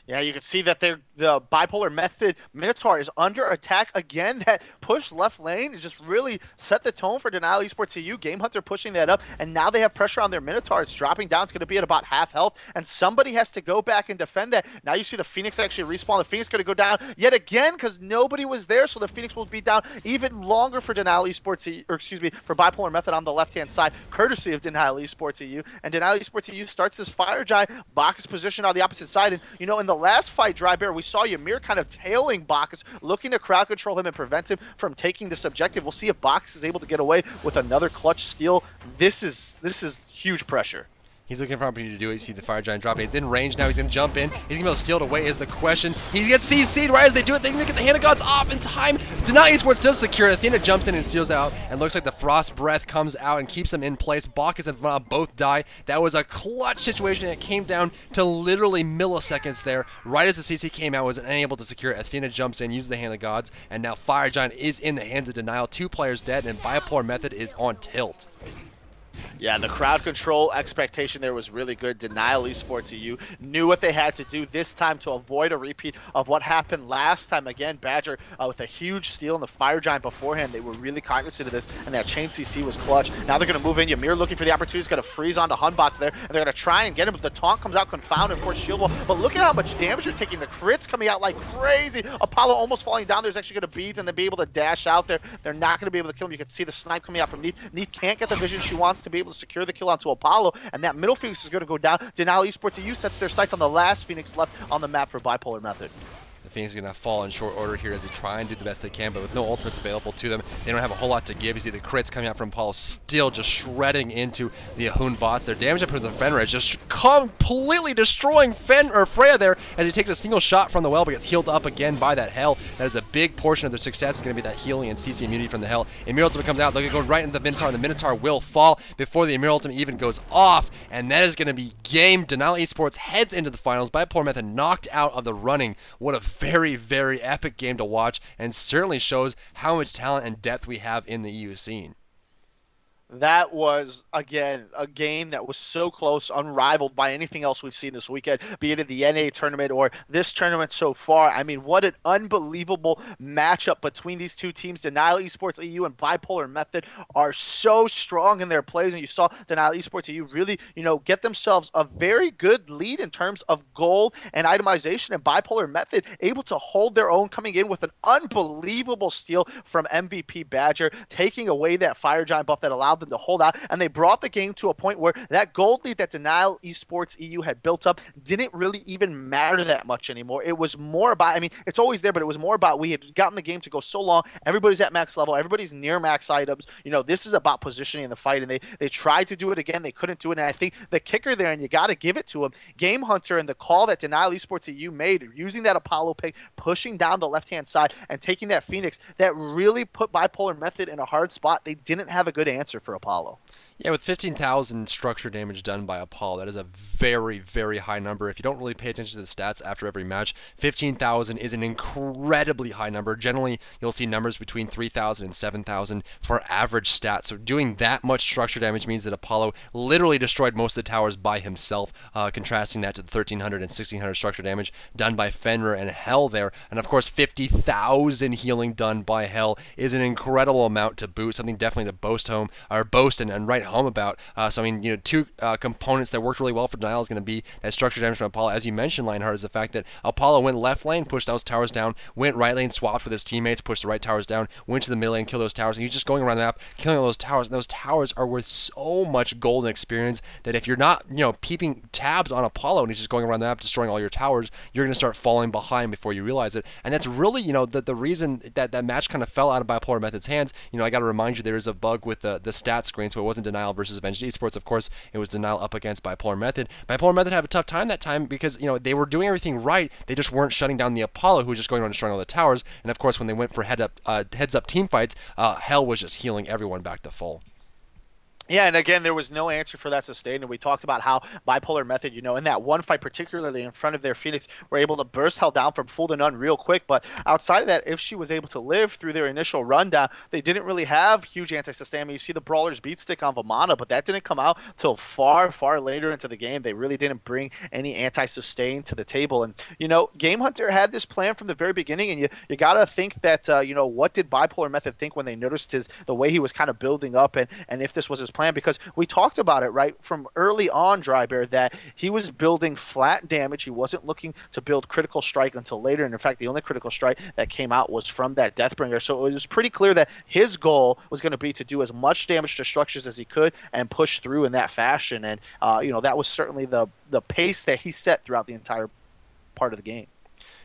Yeah, you can see that the Bipolar Method Minotaur is under attack again. That push left lane is just really set the tone for Denial Esports EU. Game Hunter pushing that up, and now they have pressure on their Minotaur. It's dropping down. It's going to be at about half health, and somebody has to go back and defend that. Now you see the Phoenix actually respawn. The Phoenix going to go down yet again because nobody was there, so the Phoenix will be down even longer for Denial Esports EU, or excuse me, for Bipolar Method on the left-hand side, courtesy of Denial Esports EU. And Denial Esports EU starts this Fire Giant. Bacchus position on the opposite side, and in the last fight, Dry Bear, we saw Ymir kind of tailing Bacchus, looking to crowd control him and prevent him from taking this objective. We'll see if Bacchus is able to get away with another clutch steal. This is huge pressure. He's looking for an opportunity to do it. You see the Fire Giant drop it. He's in range now. He's going to jump in. He's going to be able to steal it away is the question. He gets CC'd right as they do it. They need to get the Hand of Gods off in time. Deny eSports does secure it. Athena jumps in and steals out. And looks like the Frost Breath comes out and keeps them in place. Bacchus and Vana both die. That was a clutch situation. It came down to literally milliseconds there. Right as the CC came out, was unable to secure it. Athena jumps in, uses the Hand of Gods. And now Fire Giant is in the hands of Denial. 2 players dead. And Bipolar Method is on tilt. Yeah, the crowd control expectation there was really good. Denial eSports EU knew what they had to do this time to avoid a repeat of what happened last time. Again, Badger with a huge steal in the Fire Giant beforehand. They were really cognizant of this, and that chain CC was clutch. Now they're going to move in. Ymir looking for the opportunity. He's going to freeze onto Hunbots there, and they're going to try and get him, but the taunt comes out confounded, of course, shield wall. But look at how much damage you're taking. The crits coming out like crazy. Apollo almost falling down. There's actually going to beads, and then be able to dash out there. They're not going to be able to kill him. You can see the snipe coming out from Neath. Neath can't get the vision she wants to be able to secure the kill onto Apollo, and that middle Phoenix is going to go down. Denial eSports EU sets their sights on the last Phoenix left on the map for Bipolar Method. The Phoenix is going to fall in short order here as they try and do the best they can, but with no ultimates available to them, they don't have a whole lot to give. You see the crits coming out from Apollo still just shredding into the Ahun bots. Their damage up to the Fenrir is just completely destroying Freya there as he takes a single shot from the well but gets healed up again by that Hell. That is a big portion of their success is going to be that healing and CC immunity from the Hell. Ymir ultimate comes out. They're going to go right into the Minotaur, and the Minotaur will fall before the Ymir ultimate even goes off, and that is going to be game. Denial eSports heads into the finals. Bipolar Method knocked out of the running. What a very, very epic game to watch, and certainly shows how much talent and depth we have in the EU scene. That was, again, a game that was so close, unrivaled by anything else we've seen this weekend, be it in the NA tournament or this tournament so far. I mean, what an unbelievable matchup between these two teams. Denial eSports EU and Bipolar Method are so strong in their plays, and you saw Denial eSports EU really, get themselves a very good lead in terms of gold and itemization, and Bipolar Method able to hold their own, coming in with an unbelievable steal from MVP Badger, taking away that Fire Giant buff that allowed them to hold out, and they brought the game to a point where that gold lead that Denial eSports EU had built up didn't really even matter that much anymore. It was more about, I mean, it's always there, but it was more about we had gotten the game to go so long, everybody's at max level, everybody's near max items. This is about positioning in the fight, and they tried to do it again, they couldn't do it, and I think the kicker there, and you got to give it to him, Game Hunter, and the call that Denial eSports EU made, using that Apollo pick, pushing down the left-hand side, and taking that Phoenix, that really put Bipolar Method in a hard spot. They didn't have a good answer for Apollo. Yeah, with 15,000 structure damage done by Apollo, that is a very, very high number. If you don't really pay attention to the stats after every match, 15,000 is an incredibly high number. Generally, you'll see numbers between 3,000 and 7,000 for average stats. So doing that much structure damage means that Apollo literally destroyed most of the towers by himself, contrasting that to the 1,300 and 1,600 structure damage done by Fenrir and Hell there. And of course, 50,000 healing done by Hell is an incredible amount to boot, something definitely to boast and write home about. So I mean, two components that worked really well for Denial is going to be that structure damage from Apollo. As you mentioned, Lionheart, is the fact that Apollo went left lane, pushed those towers down, went right lane, swapped with his teammates, pushed the right towers down, went to the middle lane, killed those towers, and he's just going around the map, killing all those towers. And those towers are worth so much gold and experience that if you're not, peeping tabs on Apollo and he's just going around the map destroying all your towers, you're going to start falling behind before you realize it. And that's really, the reason that match kind of fell out of Bipolar Method's hands. I got to remind you, there is a bug with the stat screen, so it wasn't Denial versus Avenged Esports. Of course, it was Denial up against Bipolar Method. Bipolar Method had a tough time that time because, they were doing everything right. They just weren't shutting down the Apollo, who was just going around destroying all the towers. And of course, when they went for heads up team fights, Hell was just healing everyone back to full. Yeah, and again, there was no answer for that sustain, and we talked about how Bipolar Method, in that one fight, particularly in front of their Phoenix, were able to burst Hell down from full to none real quick, but outside of that, if she was able to live through their initial rundown, they didn't really have huge anti-sustain. I mean, you see the Brawler's beat stick on Vamana, but that didn't come out till far, far later into the game. They really didn't bring any anti-sustain to the table, and, Game Hunter had this plan from the very beginning, and you got to think that, what did Bipolar Method think when they noticed the way he was kind of building up, and if this was his plan, because we talked about it right from early on, Dry Bear, that he was building flat damage. He wasn't looking to build critical strike until later, and in fact the only critical strike that came out was from that Deathbringer. So it was pretty clear that his goal was going to be to do as much damage to structures as he could and push through in that fashion, and that was certainly the pace that he set throughout the entire part of the game.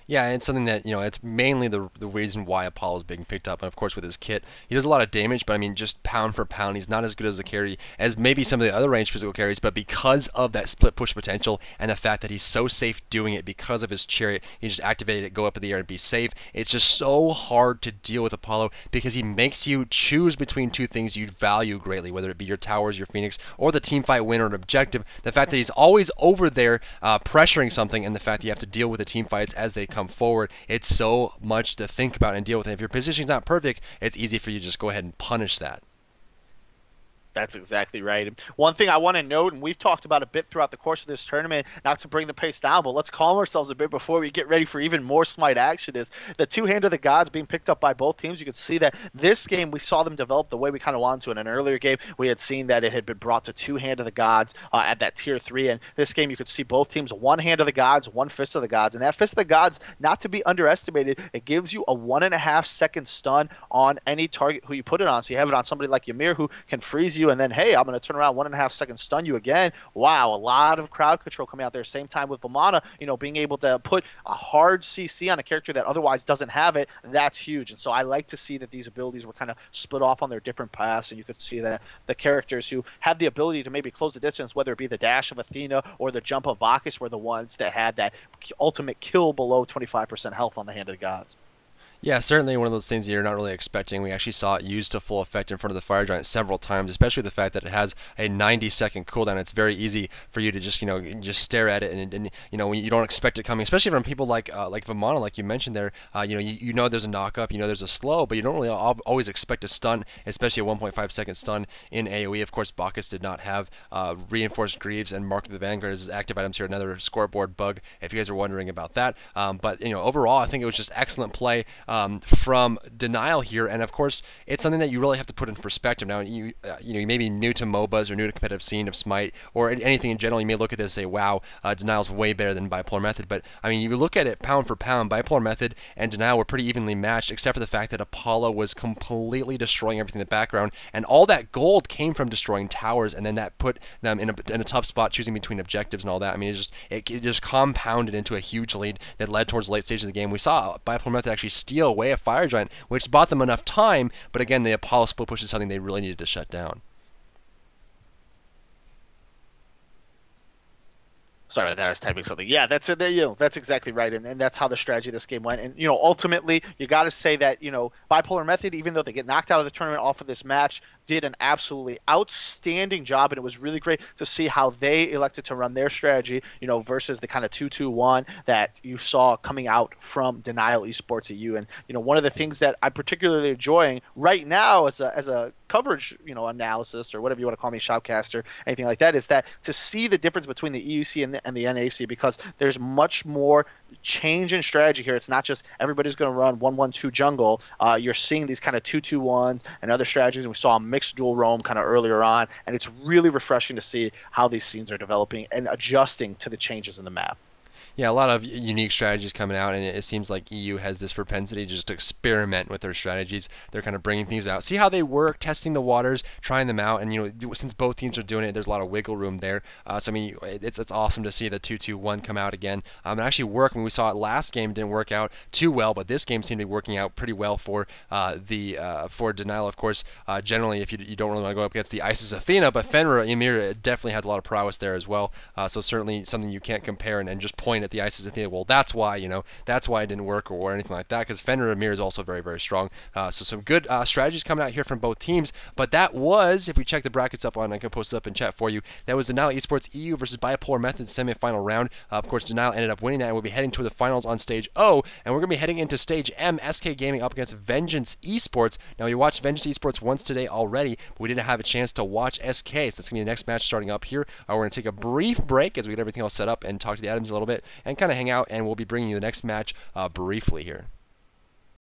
Yeah, it's something that, it's mainly the reason why Apollo is being picked up. And of course, with his kit, he does a lot of damage, but I mean, just pound for pound, he's not as good as a carry as maybe some of the other ranged physical carries, but because of that split push potential and the fact that he's so safe doing it because of his chariot, he just activated it, go up in the air and be safe. It's just so hard to deal with Apollo because he makes you choose between two things you value greatly, whether it be your towers, your Phoenix, or the team fight win or an objective. The fact that he's always over there pressuring something, and the fact that you have to deal with the team fights as they come forward, it's so much to think about and deal with. And if your positioning's not perfect, it's easy for you to just go ahead and punish that. That's exactly right. And one thing I want to note, and we've talked about a bit throughout the course of this tournament, not to bring the pace down, but let's calm ourselves a bit before we get ready for even more SMITE action, is the two Hand of the Gods being picked up by both teams. You could see that this game, we saw them develop the way we kind of wanted to. In an earlier game, we had seen that it had been brought to two Hand of the Gods at that tier 3. And this game, you could see both teams, one Hand of the Gods, one Fist of the Gods. And that Fist of the Gods, not to be underestimated, it gives you a 1.5-second stun on any target who you put it on. So you have it on somebody like Ymir who can freeze you, and then, hey, I'm going to turn around 1.5 seconds, stun you again. Wow, a lot of crowd control coming out there. Same time with Vamana, being able to put a hard CC on a character that otherwise doesn't have it, that's huge. And so I like to see that these abilities were kind of split off on their different paths, and you could see that the characters who had the ability to maybe close the distance, whether it be the dash of Athena or the jump of Bacchus, were the ones that had that ultimate kill below 25% health on the Hand of the Gods. Yeah, certainly one of those things that you're not really expecting. We actually saw it used to full effect in front of the Fire Giant several times, especially the fact that it has a 90-second cooldown. It's very easy for you to just, just stare at it, and when you don't expect it coming, especially from people like Vamana, like you mentioned there. You know there's a knock-up, there's a slow, but you don't really always expect a stun, especially a 1.5-second stun in AoE. Of course, Bacchus did not have Reinforced Greaves and Mark of the Vanguard as his active items here. Another scoreboard bug, if you guys are wondering about that. But overall, I think it was just excellent play from Denial here, and of course it's something that you really have to put in perspective. Now you may be new to MOBAs or new to competitive scene of SMITE or anything in general. You may look at this and say, wow, Denial's way better than Bipolar Method, but I mean, you look at it pound for pound, Bipolar Method and Denial were pretty evenly matched, except for the fact that Apollo was completely destroying everything in the background, and all that gold came from destroying towers, and then that put them in a tough spot choosing between objectives and all that. I mean, it just compounded into a huge lead that led towards the late stages of the game. We saw Bipolar Method actually steal away a Fire Giant, which bought them enough time, but again, the Apollo split push is something they really needed to shut down. Sorry about that. I was typing something. Yeah, that's it. That's exactly right, and that's how the strategy of this game went. And ultimately, you got to say that Bipolar Method, even though they get knocked out of the tournament off of this match, did an absolutely outstanding job, and it was really great to see how they elected to run their strategy, versus the kind of 2-2-1 that you saw coming out from Denial eSports EU. And one of the things that I'm particularly enjoying right now as a coverage, analysis, or whatever you want to call me, shoutcaster, anything like that, is that to see the difference between the EUC and the NAC, because there's much more change in strategy here. It's not just everybody's going to run 1-1-2 jungle. You're seeing these kind of 2-2-1s and other strategies, and we saw a mixed dual roam kind of earlier on, and it's really refreshing to see how these scenes are developing and adjusting to the changes in the map. Yeah, a lot of unique strategies coming out, and it seems like EU has this propensity just to experiment with their strategies. They're kind of bringing things out, see how they work, testing the waters, trying them out, and since both teams are doing it, there's a lot of wiggle room there. So I mean, it's awesome to see the 2-2-1 come out again and actually work. I mean, we saw it last game, didn't work out too well, but this game seemed to be working out pretty well for for Denial. Of course, generally, if you don't really want to go up against the Isis Athena, but Fenrir Ymir definitely had a lot of prowess there as well. So certainly something you can't compare and just point at the Isis Athena. Well, that's why that's why it didn't work or anything like that, because Fenrir Ymir is also very, very strong. So some good strategies coming out here from both teams. But that was, if we check the brackets up on, I can post it up in chat for you, that was Denial eSports EU versus Bipolar Method semifinal round. Of course, Denial ended up winning that, and we'll be heading to the finals on stage O, and we're going to be heading into stage M, SK Gaming up against Vengeance eSports. Now, we watched Vengeance eSports once today already, but we didn't have a chance to watch SK, so that's going to be the next match starting up here. We're going to take a brief break as we get everything all set up and talk to the Adams a little bit and kind of hang out, and we'll be bringing you the next match briefly here.